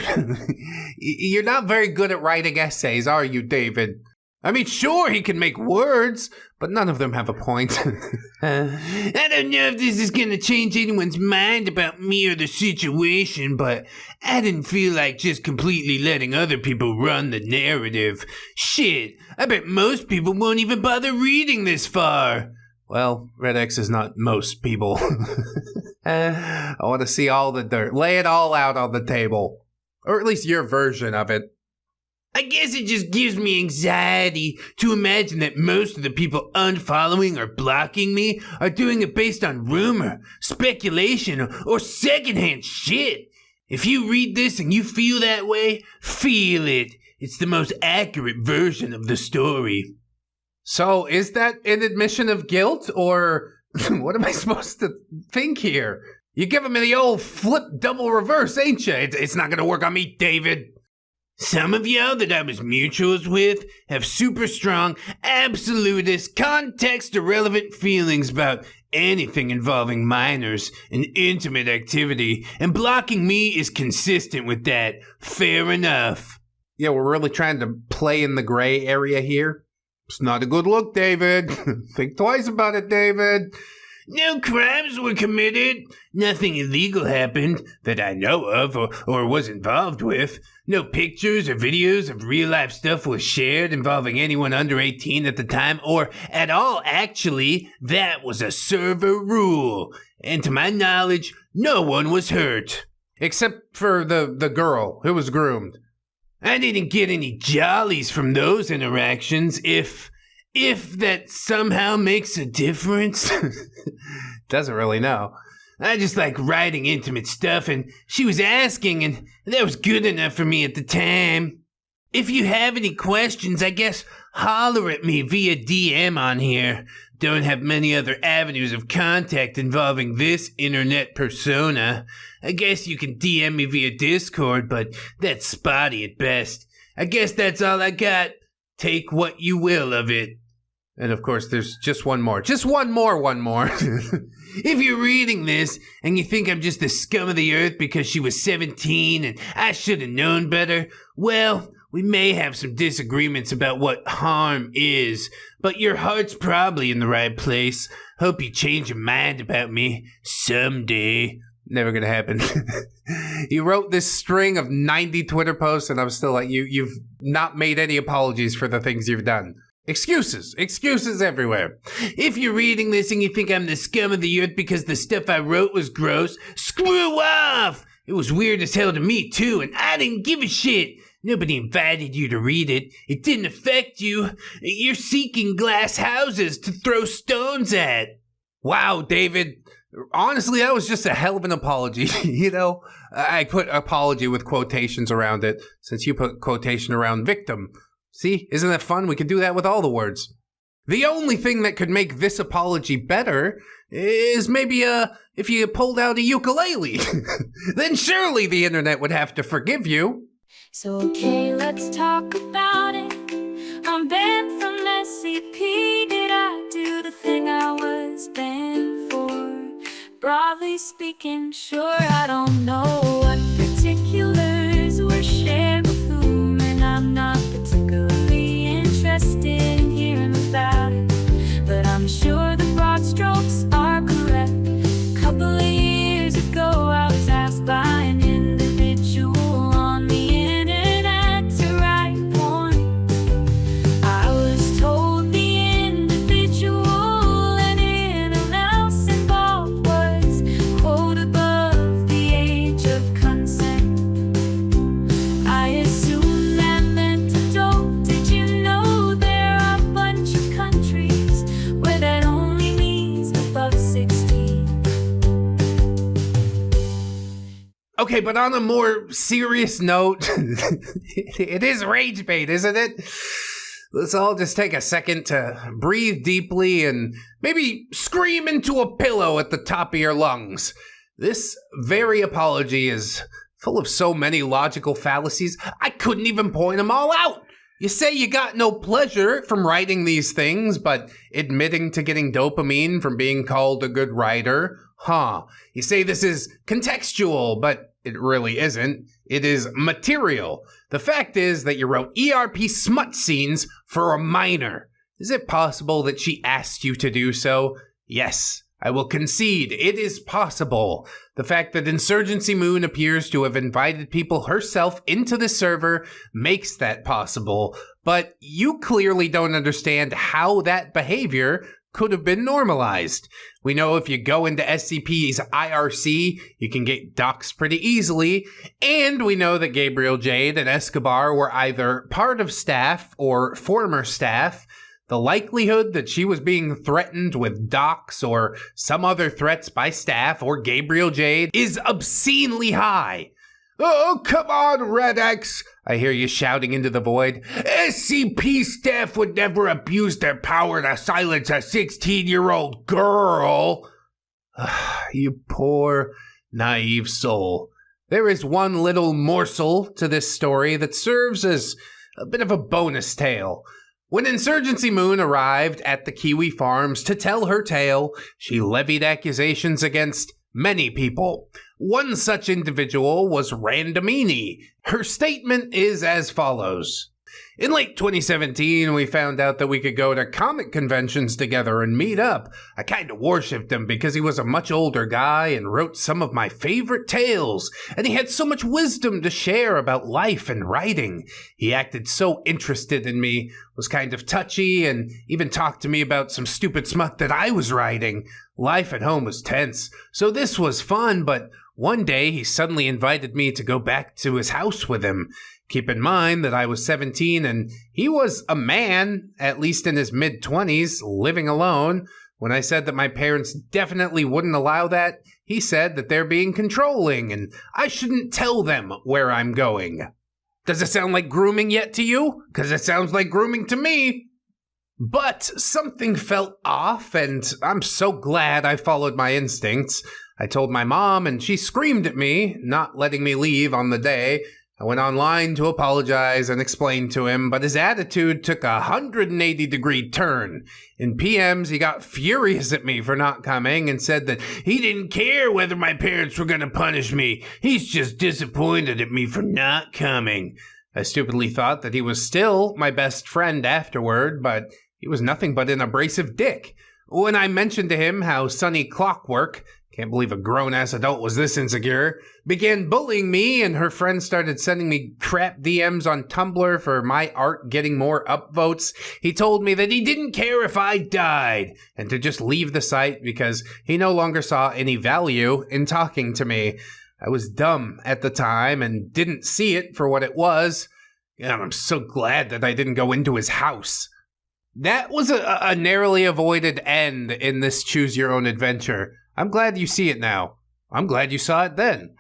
you're not very good at writing essays, are you, David? I mean, sure, he can make words, but none of them have a point. I don't know if this is going to change anyone's mind about me or the situation, but I didn't feel like just completely letting other people run the narrative. Shit, I bet most people won't even bother reading this far. Well, Red X is not most people. I want to see all the dirt. Lay it all out on the table. Or at least your version of it. I guess it just gives me anxiety to imagine that most of the people unfollowing or blocking me are doing it based on rumor, speculation, or secondhand shit. If you read this and you feel that way, feel it. It's the most accurate version of the story. So, is that an admission of guilt, or what am I supposed to think here? You're giving me the old flip double reverse, ain't you? It's not gonna work on me, David. Some of y'all that I was mutuals with have super strong, absolutist, context-irrelevant feelings about anything involving minors and intimate activity, and blocking me is consistent with that. Fair enough. Yeah, we're really trying to play in the gray area here. It's not a good look, David. Think twice about it, David. No crimes were committed. Nothing illegal happened that I know of or was involved with. No pictures or videos of real-life stuff was shared involving anyone under 18 at the time, or at all, actually. That was a server rule. And to my knowledge, no one was hurt. Except for the girl who was groomed. I didn't get any jollies from those interactions, if that somehow makes a difference. Doesn't really know. I just like writing intimate stuff, and she was asking, and that was good enough for me at the time. If you have any questions, I guess holler at me via DM on here. Don't have many other avenues of contact involving this internet persona. I guess you can DM me via Discord, but that's spotty at best. I guess that's all I got. Take what you will of it. And of course, there's just one more. Just one more. If you're reading this and you think I'm just the scum of the earth because she was 17 and I should have known better, well, We may have some disagreements about what harm is, but your heart's probably in the right place. Hope you change your mind about me someday. Never gonna happen. You wrote this string of 90 Twitter posts, and I'm still like, you've not made any apologies for the things you've done. Excuses everywhere. If you're reading this and you think I'm the scum of the earth because the stuff I wrote was gross, screw off! It was weird as hell to me too, and I didn't give a shit. Nobody invited you to read it. It didn't affect you. You're seeking glass houses to throw stones at. Wow, David. Honestly, that was just a hell of an apology. You know, I put apology with quotations around it, since you put quotation around victim. See, isn't that fun? We could do that with all the words. The only thing that could make this apology better is maybe if you pulled out a ukulele. Then surely the internet would have to forgive you. So okay, let's talk about it. I'm banned from SCP. Did I do the thing I was banned for? Broadly speaking, sure, I don't know what particulars were shared with whom, and I'm not particularly interested in hearing about it. But I'm sure the broad strokes are correct. A couple of years ago, I was asked by an individual on the internet to write porn. I was told the individual and anyone else involved was, quote, above the age of consent. I assume that meant adult. Did you know there are a bunch of countries where that only means above 16? Okay, but on a more serious note, it is rage bait, isn't it? Let's all just take a second to breathe deeply and maybe scream into a pillow at the top of your lungs. This very apology is full of so many logical fallacies, I couldn't even point them all out. You say you got no pleasure from writing these things, but admitting to getting dopamine from being called a good writer? You say this is contextual, but it really isn't. It is material. The fact is that you wrote ERP smut scenes for a minor. Is it possible that she asked you to do so? Yes, I will concede it is possible. The fact that Insurgency Moon appears to have invited people herself into the server makes that possible, but you clearly don't understand how that behavior could have been normalized. We know if you go into SCP's IRC, you can get doxxed pretty easily, and we know that Gabriel Jade and Escobar were either part of staff or former staff. The likelihood that she was being threatened with dox or some other threats by staff or Gabriel Jade is obscenely high. Oh, come on, Red X, I hear you shouting into the void. SCP staff would never abuse their power to silence a 16-year-old girl. You poor, naive soul. There is one little morsel to this story that serves as a bit of a bonus tale. When Insurgency Moon arrived at the Kiwi Farms to tell her tale, she levied accusations against many people. One such individual was Randini. Her statement is as follows. In late 2017, we found out that we could go to comic conventions together and meet up. I kind of worshipped him because he was a much older guy and wrote some of my favorite tales, and he had so much wisdom to share about life and writing. He acted so interested in me, was kind of touchy, and even talked to me about some stupid smut that I was writing. Life at home was tense, so this was fun, but one day he suddenly invited me to go back to his house with him. Keep in mind that I was 17 and he was a man, at least in his mid-20s, living alone. When I said that my parents definitely wouldn't allow that, he said that they're being controlling and I shouldn't tell them where I'm going. Does it sound like grooming yet to you? Because it sounds like grooming to me. But something felt off, and I'm so glad I followed my instincts. I told my mom, and she screamed at me, not letting me leave on the day. I went online to apologize and explain to him, but his attitude took a 180-degree turn. In PMs, he got furious at me for not coming and said that he didn't care whether my parents were going to punish me. He's just disappointed at me for not coming. I stupidly thought that he was still my best friend afterward, but he was nothing but an abrasive dick. When I mentioned to him how Sunny Clockwork, can't believe a grown-ass adult was this insecure, began bullying me and her friends started sending me crap DMs on Tumblr for my art getting more upvotes, he told me that he didn't care if I died and to just leave the site because he no longer saw any value in talking to me. I was dumb at the time and didn't see it for what it was, and I'm so glad that I didn't go into his house. That was a narrowly avoided end in this Choose Your Own Adventure. I'm glad you see it now. I'm glad you saw it then.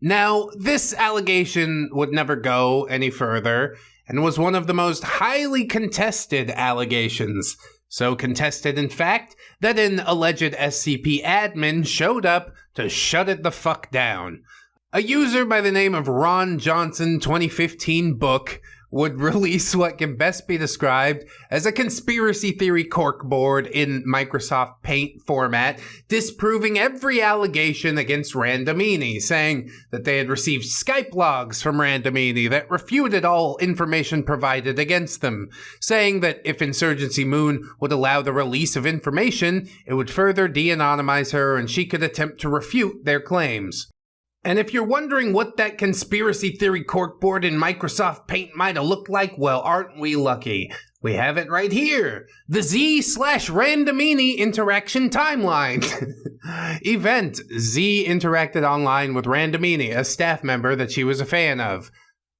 Now, this allegation would never go any further and was one of the most highly contested allegations. So contested, in fact, that an alleged SCP admin showed up to shut it the fuck down. A user by the name of Ron Johnson 2015 book would release what can best be described as a conspiracy theory corkboard in Microsoft Paint format, disproving every allegation against Randamini, saying that they had received Skype logs from Randamini that refuted all information provided against them, saying that if Insurgency Moon would allow the release of information, it would further de-anonymize her and she could attempt to refute their claims. And if you're wondering what that conspiracy theory corkboard in Microsoft Paint might have looked like, well, aren't we lucky? We have it right here. The Z/Randamini interaction timeline. Event. Z interacted online with Randamini, a staff member that she was a fan of.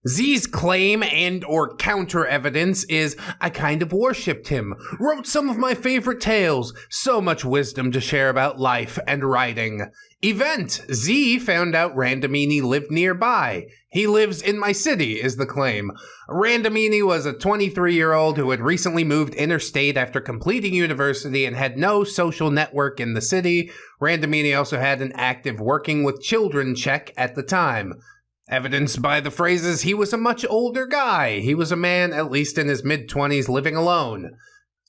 Z's claim and or counter evidence is, I kind of worshipped him, wrote some of my favorite tales, so much wisdom to share about life and writing. Event. Z found out Randamini lived nearby. He lives in my city, is the claim. Randamini was a 23-year-old who had recently moved interstate after completing university and had no social network in the city. Randamini also had an active working with children check at the time. Evidenced by the phrases, he was a much older guy. He was a man, at least in his mid-20s, living alone.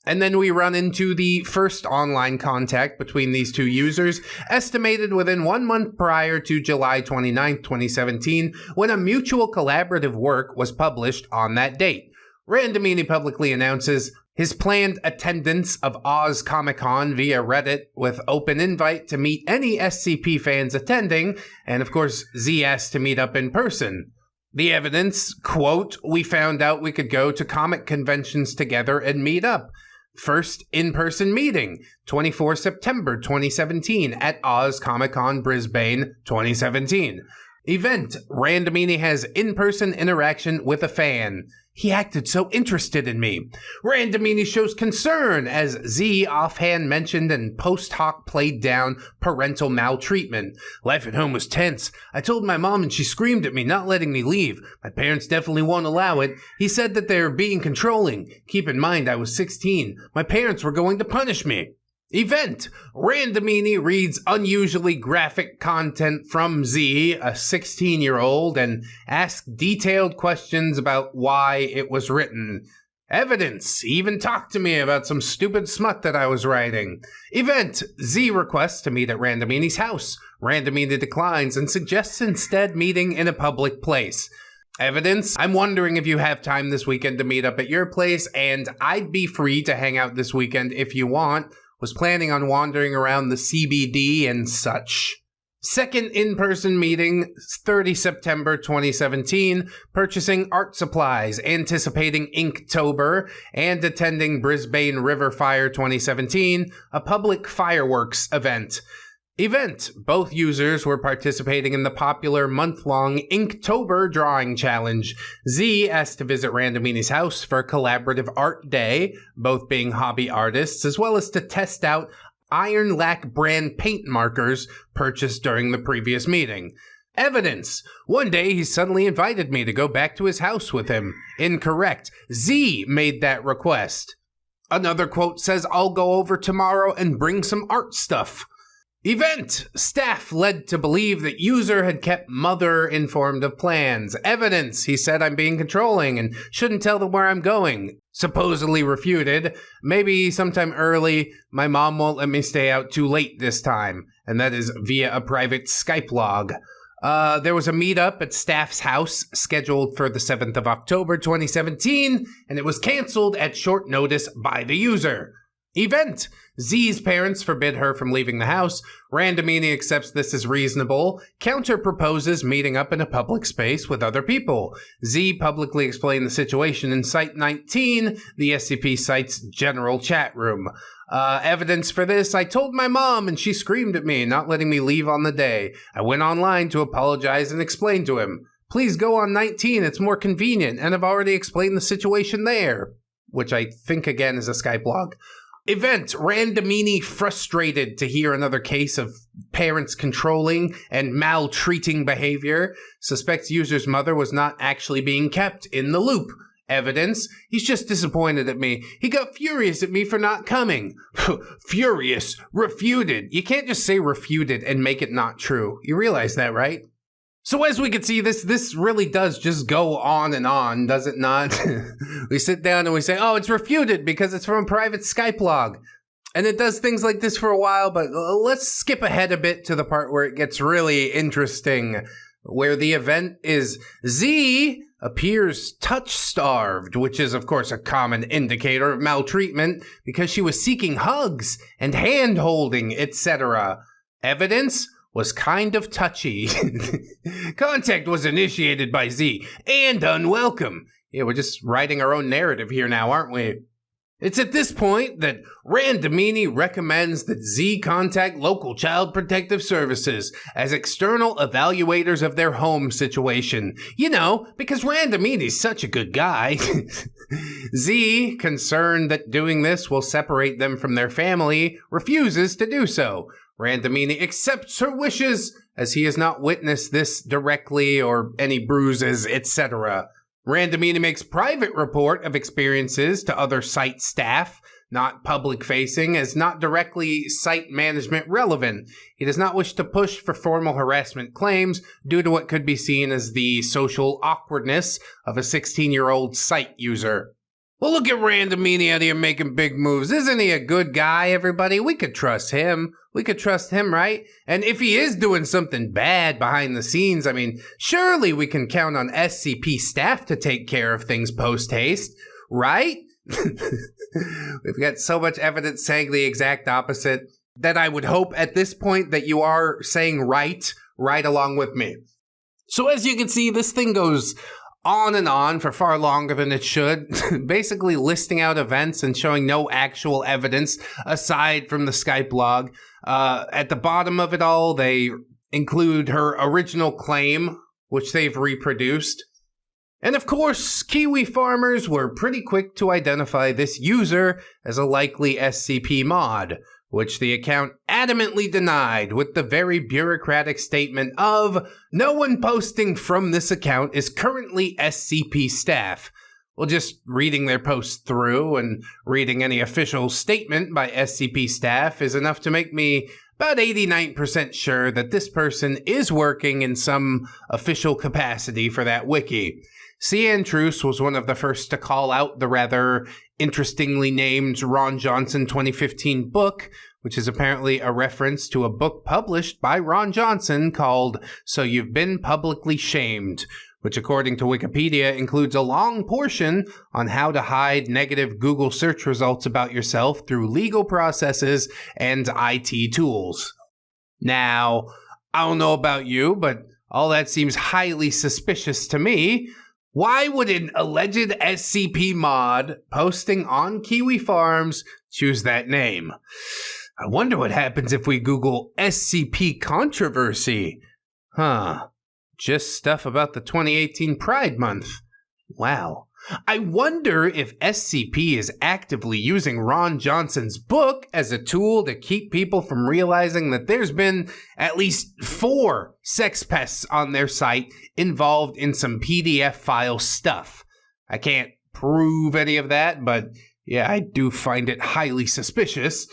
And then we run into the first online contact between these two users, estimated within 1 month prior to July 29, 2017, when a mutual collaborative work was published on that date. Randamini publicly announces his planned attendance of Oz Comic-Con via Reddit with open invite to meet any SCP fans attending, and of course, Z asked to meet up in person. The evidence, quote, we found out we could go to comic conventions together and meet up. First in-person meeting, 24 September 2017 at Oz Comic-Con Brisbane 2017. Event, Randamini has in-person interaction with a fan. He acted so interested in me. Randamini shows concern as Z offhand mentioned and post hoc played down parental maltreatment. Life at home was tense. I told my mom and she screamed at me, not letting me leave. My parents definitely won't allow it. He said that they were being controlling. Keep in mind I was 16. My parents were going to punish me. Event. Randamini reads unusually graphic content from Z, a 16-year-old, and asks detailed questions about why it was written. Evidence. He even talked to me about some stupid smut that I was writing. Event. Z requests to meet at Randamini's house. Randamini declines and suggests instead meeting in a public place. Evidence. I'm wondering if you have time this weekend to meet up at your place, and I'd be free to hang out this weekend if you want. Was planning on wandering around the CBD and such. Second in-person meeting, 30 September 2017, purchasing art supplies, anticipating Inktober, and attending Brisbane River Fire 2017, a public fireworks event. Event. Both users were participating in the popular month-long Inktober drawing challenge. Z asked to visit Randamini's house for collaborative art day, both being hobby artists, as well as to test out Iron Lac brand paint markers purchased during the previous meeting. Evidence. One day he suddenly invited me to go back to his house with him. Incorrect. Z made that request. Another quote says, I'll go over tomorrow and bring some art stuff. Event. Staff led to believe that user had kept mother informed of plans. Evidence. He said I'm being controlling and shouldn't tell them where I'm going. Supposedly refuted. Maybe sometime early, my mom won't let me stay out too late this time. And that is via a private Skype log. There was a meetup at staff's house scheduled for the 7th of October 2017, and it was canceled at short notice by the user. Event: Z's parents forbid her from leaving the house. Randini accepts this as reasonable. Counter proposes meeting up in a public space with other people. Z publicly explained the situation in Site 19, the SCP site's general chat room. Evidence for this: I told my mom and she screamed at me, not letting me leave on the day. I went online to apologize and explain to him. Please go on 19, it's more convenient, and I've already explained the situation there. Which I think again is a Skype log. Event: Randini frustrated to hear another case of parents controlling and maltreating behavior. Suspects user's mother was not actually being kept in the loop. Evidence: he's just disappointed at me. He got furious at me for not coming. Furious. Refuted. You can't just say refuted and make it not true. You realize that, right? So as we can see, this really does just go on, does it not? We sit down and we say, oh, it's refuted because it's from a private Skype log. And it does things like this for a while, but let's skip ahead a bit to the part where it gets really interesting, where the event is Z appears touch-starved, which is, of course, a common indicator of maltreatment because she was seeking hugs and hand-holding, etc. Evidence was kind of touchy. Contact was initiated by Z and unwelcome. Yeah, we're just writing our own narrative here now, aren't we? It's at this point that Randini recommends that Z contact local child protective services as external evaluators of their home situation. You know, because Randini's such a good guy. Z, concerned that doing this will separate them from their family, refuses to do so. Randini accepts her wishes, as he has not witnessed this directly or any bruises, etc. Randini makes private report of experiences to other site staff, not public-facing, as not directly site management relevant. He does not wish to push for formal harassment claims due to what could be seen as the social awkwardness of a 16-year-old site user. Well, look at Randini out here making big moves. Isn't he a good guy, everybody? We could trust him. We could trust him, right? And if he is doing something bad behind the scenes, I mean, surely we can count on SCP staff to take care of things post-haste, right? We've got so much evidence saying the exact opposite that I would hope at this point that you are saying right along with me. So as you can see, this thing goes on and on for far longer than it should, basically listing out events and showing no actual evidence aside from the Skype log. At the bottom of it all, they include her original claim, which they've reproduced. And of course, Kiwi farmers were pretty quick to identify this user as a likely SCP mod, which the account adamantly denied with the very bureaucratic statement of, no one posting from this account is currently SCP staff. Well, just reading their post through and reading any official statement by SCP staff is enough to make me about 89% sure that this person is working in some official capacity for that wiki. C.N. Truce was one of the first to call out the rather interestingly named Ron Johnson 2015 book, which is apparently a reference to a book published by Ron Johnson called So You've Been Publicly Shamed, which according to Wikipedia includes a long portion on how to hide negative Google search results about yourself through legal processes and IT tools. Now, I don't know about you, but all that seems highly suspicious to me. Why would an alleged SCP mod posting on Kiwi Farms choose that name? I wonder what happens if we Google SCP controversy. Just stuff about the 2018 Pride Month. Wow. I wonder if SCP is actively using Ron Johnson's book as a tool to keep people from realizing that there's been at least 4 sex pests on their site involved in some PDF file stuff. I can't prove any of that, but yeah, I do find it highly suspicious.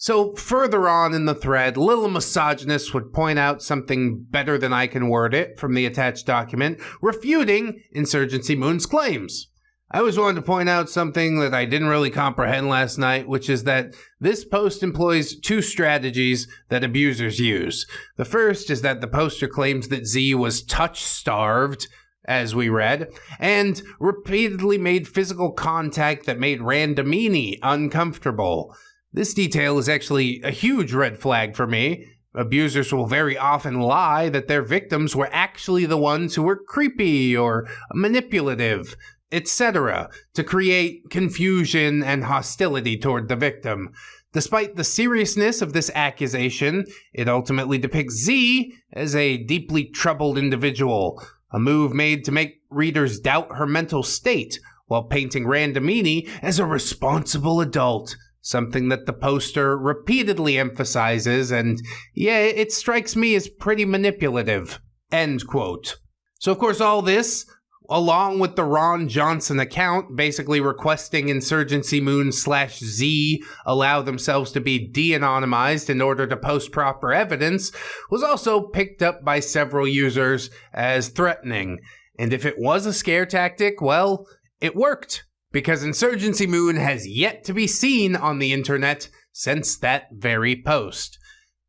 So further on in the thread, Little Misogynist would point out something better than I can word it from the attached document, refuting Insurgency Moon's claims. I always wanted to point out something that I didn't really comprehend last night, which is that this post employs two strategies that abusers use. The first is that the poster claims that Z was touch-starved, as we read, and repeatedly made physical contact that made randini uncomfortable. This detail is actually a huge red flag for me. Abusers will very often lie that their victims were actually the ones who were creepy or manipulative, etc., to create confusion and hostility toward the victim. Despite the seriousness of this accusation, it ultimately depicts Z as a deeply troubled individual, a move made to make readers doubt her mental state, while painting Randamini as a responsible adult, something that the poster repeatedly emphasizes, and yeah, it strikes me as pretty manipulative. End quote. So of course all this, along with the Ron Johnson account basically requesting Insurgency Moon /Z allow themselves to be de-anonymized in order to post proper evidence, was also picked up by several users as threatening. And if it was a scare tactic, well, it worked, because Insurgency Moon has yet to be seen on the internet since that very post.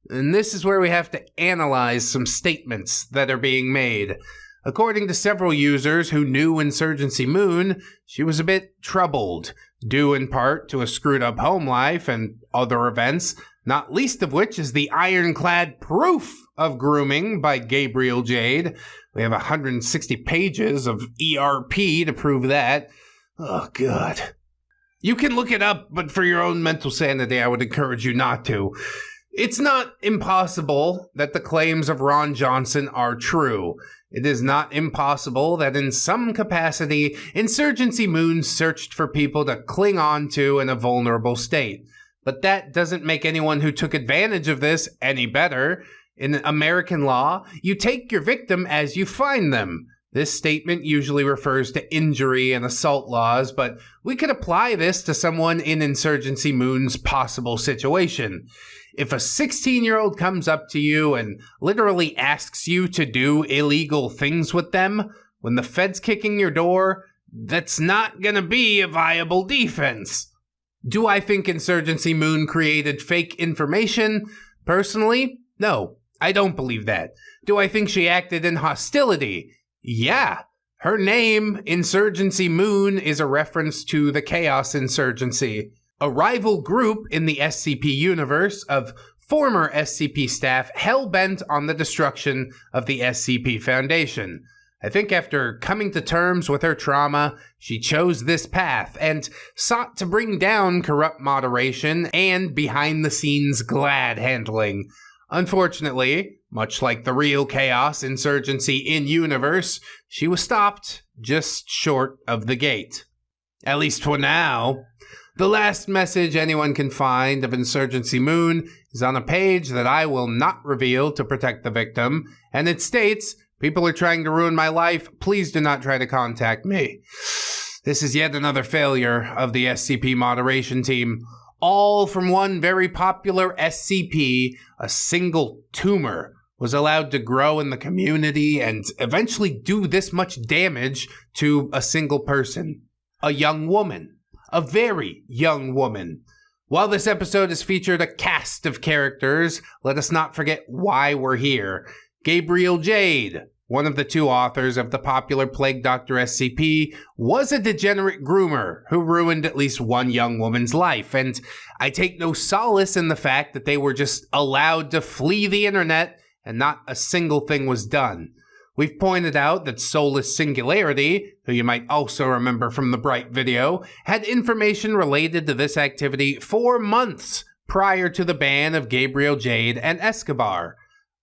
And this is where we have to analyze some statements that are being made. According to several users who knew Insurgency Moon, she was a bit troubled, due in part to a screwed-up home life and other events, not least of which is the ironclad proof of grooming by Gabriel Jade. We have 160 pages of ERP to prove that. Oh, God. You can look it up, but for your own mental sanity, I would encourage you not to. It's not impossible that the claims of Ron Johnson are true. It is not impossible that in some capacity, Insurgency Moon searched for people to cling on to in a vulnerable state. But that doesn't make anyone who took advantage of this any better. In American law, you take your victim as you find them. This statement usually refers to injury and assault laws, but we could apply this to someone in Insurgency Moon's possible situation. If a 16-year-old comes up to you and literally asks you to do illegal things with them, when the Fed's kicking your door, that's not gonna be a viable defense. Do I think Insurgency Moon created fake information? Personally, no, I don't believe that. Do I think she acted in hostility? Yeah. Her name, Insurgency Moon, is a reference to the Chaos Insurgency, a rival group in the SCP universe of former SCP staff hell-bent on the destruction of the SCP Foundation. I think after coming to terms with her trauma, she chose this path and sought to bring down corrupt moderation and behind-the-scenes glad handling. Unfortunately, much like the real Chaos Insurgency in-universe, she was stopped just short of the gate. At least for now. The last message anyone can find of Insurgency Moon is on a page that I will not reveal to protect the victim, and it states, "People are trying to ruin my life. Please do not try to contact me." This is yet another failure of the SCP moderation team. All from one very popular SCP, a single tumor was allowed to grow in the community and eventually do this much damage to a single person. A young woman. A very young woman. While this episode has featured a cast of characters, let us not forget why we're here. Gabriel Jade, one of the two authors of the popular Plague Doctor SCP, was a degenerate groomer who ruined at least one young woman's life, and I take no solace in the fact that they were just allowed to flee the internet and not a single thing was done. We've pointed out that Soulless Singularity, who you might also remember from the Bright video, had information related to this activity for months prior to the ban of Gabriel Jade and Eskobar.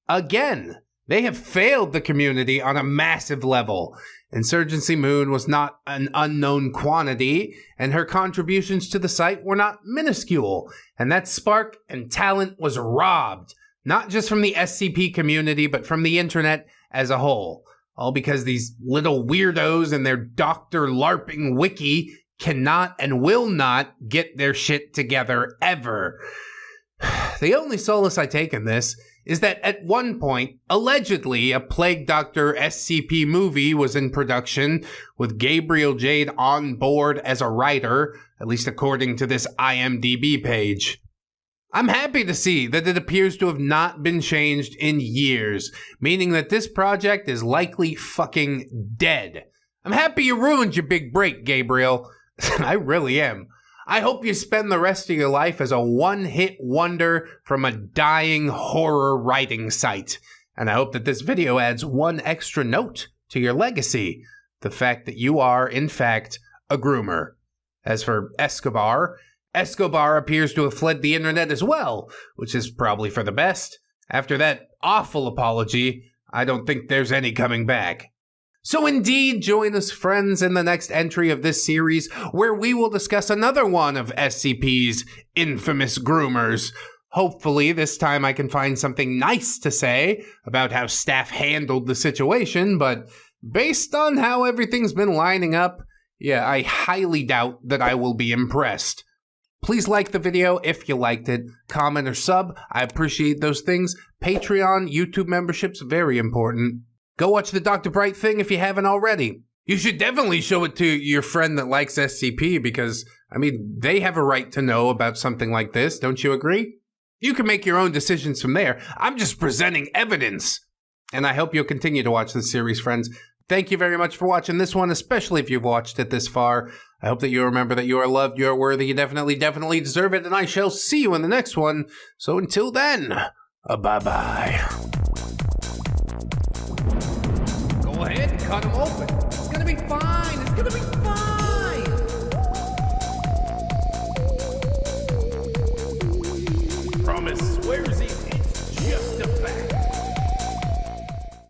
Again, they have failed the community on a massive level. Insurgency Moon was not an unknown quantity, and her contributions to the site were not minuscule, and that spark and talent was robbed, not just from the SCP community, but from the internet as a whole. All because these little weirdos and their Dr. LARPing wiki cannot and will not get their shit together ever. The only solace I take in this is that at one point, allegedly, a Plague Doctor SCP movie was in production with Gabriel Jade on board as a writer, at least according to this IMDb page. I'm happy to see that it appears to have not been changed in years, meaning that this project is likely fucking dead. I'm happy you ruined your big break, Gabriel. I really am. I hope you spend the rest of your life as a one-hit wonder from a dying horror writing site. And I hope that this video adds one extra note to your legacy. The fact that you are, in fact, a groomer. As for Escobar, Escobar appears to have fled the internet as well, which is probably for the best. After that awful apology, I don't think there's any coming back. So indeed, join us, friends, in the next entry of this series, where we will discuss another one of SCP's infamous groomers. Hopefully, this time I can find something nice to say about how staff handled the situation, but based on how everything's been lining up, yeah, I highly doubt that I will be impressed. Please like the video if you liked it, comment or sub, I appreciate those things. Patreon, YouTube memberships, very important. Go watch the Dr. Bright thing if you haven't already. You should definitely show it to your friend that likes SCP because, I mean, they have a right to know about something like this, don't you agree? You can make your own decisions from there. I'm just presenting evidence. And I hope you'll continue to watch this series, friends. Thank you very much for watching this one, especially if you've watched it this far. I hope that you remember that you are loved, you are worthy, you definitely deserve it, and I shall see you in the next one. So until then, bye-bye. Go ahead and cut them open. It's gonna be fine. It's gonna be fine. Promise swears it's just a fact.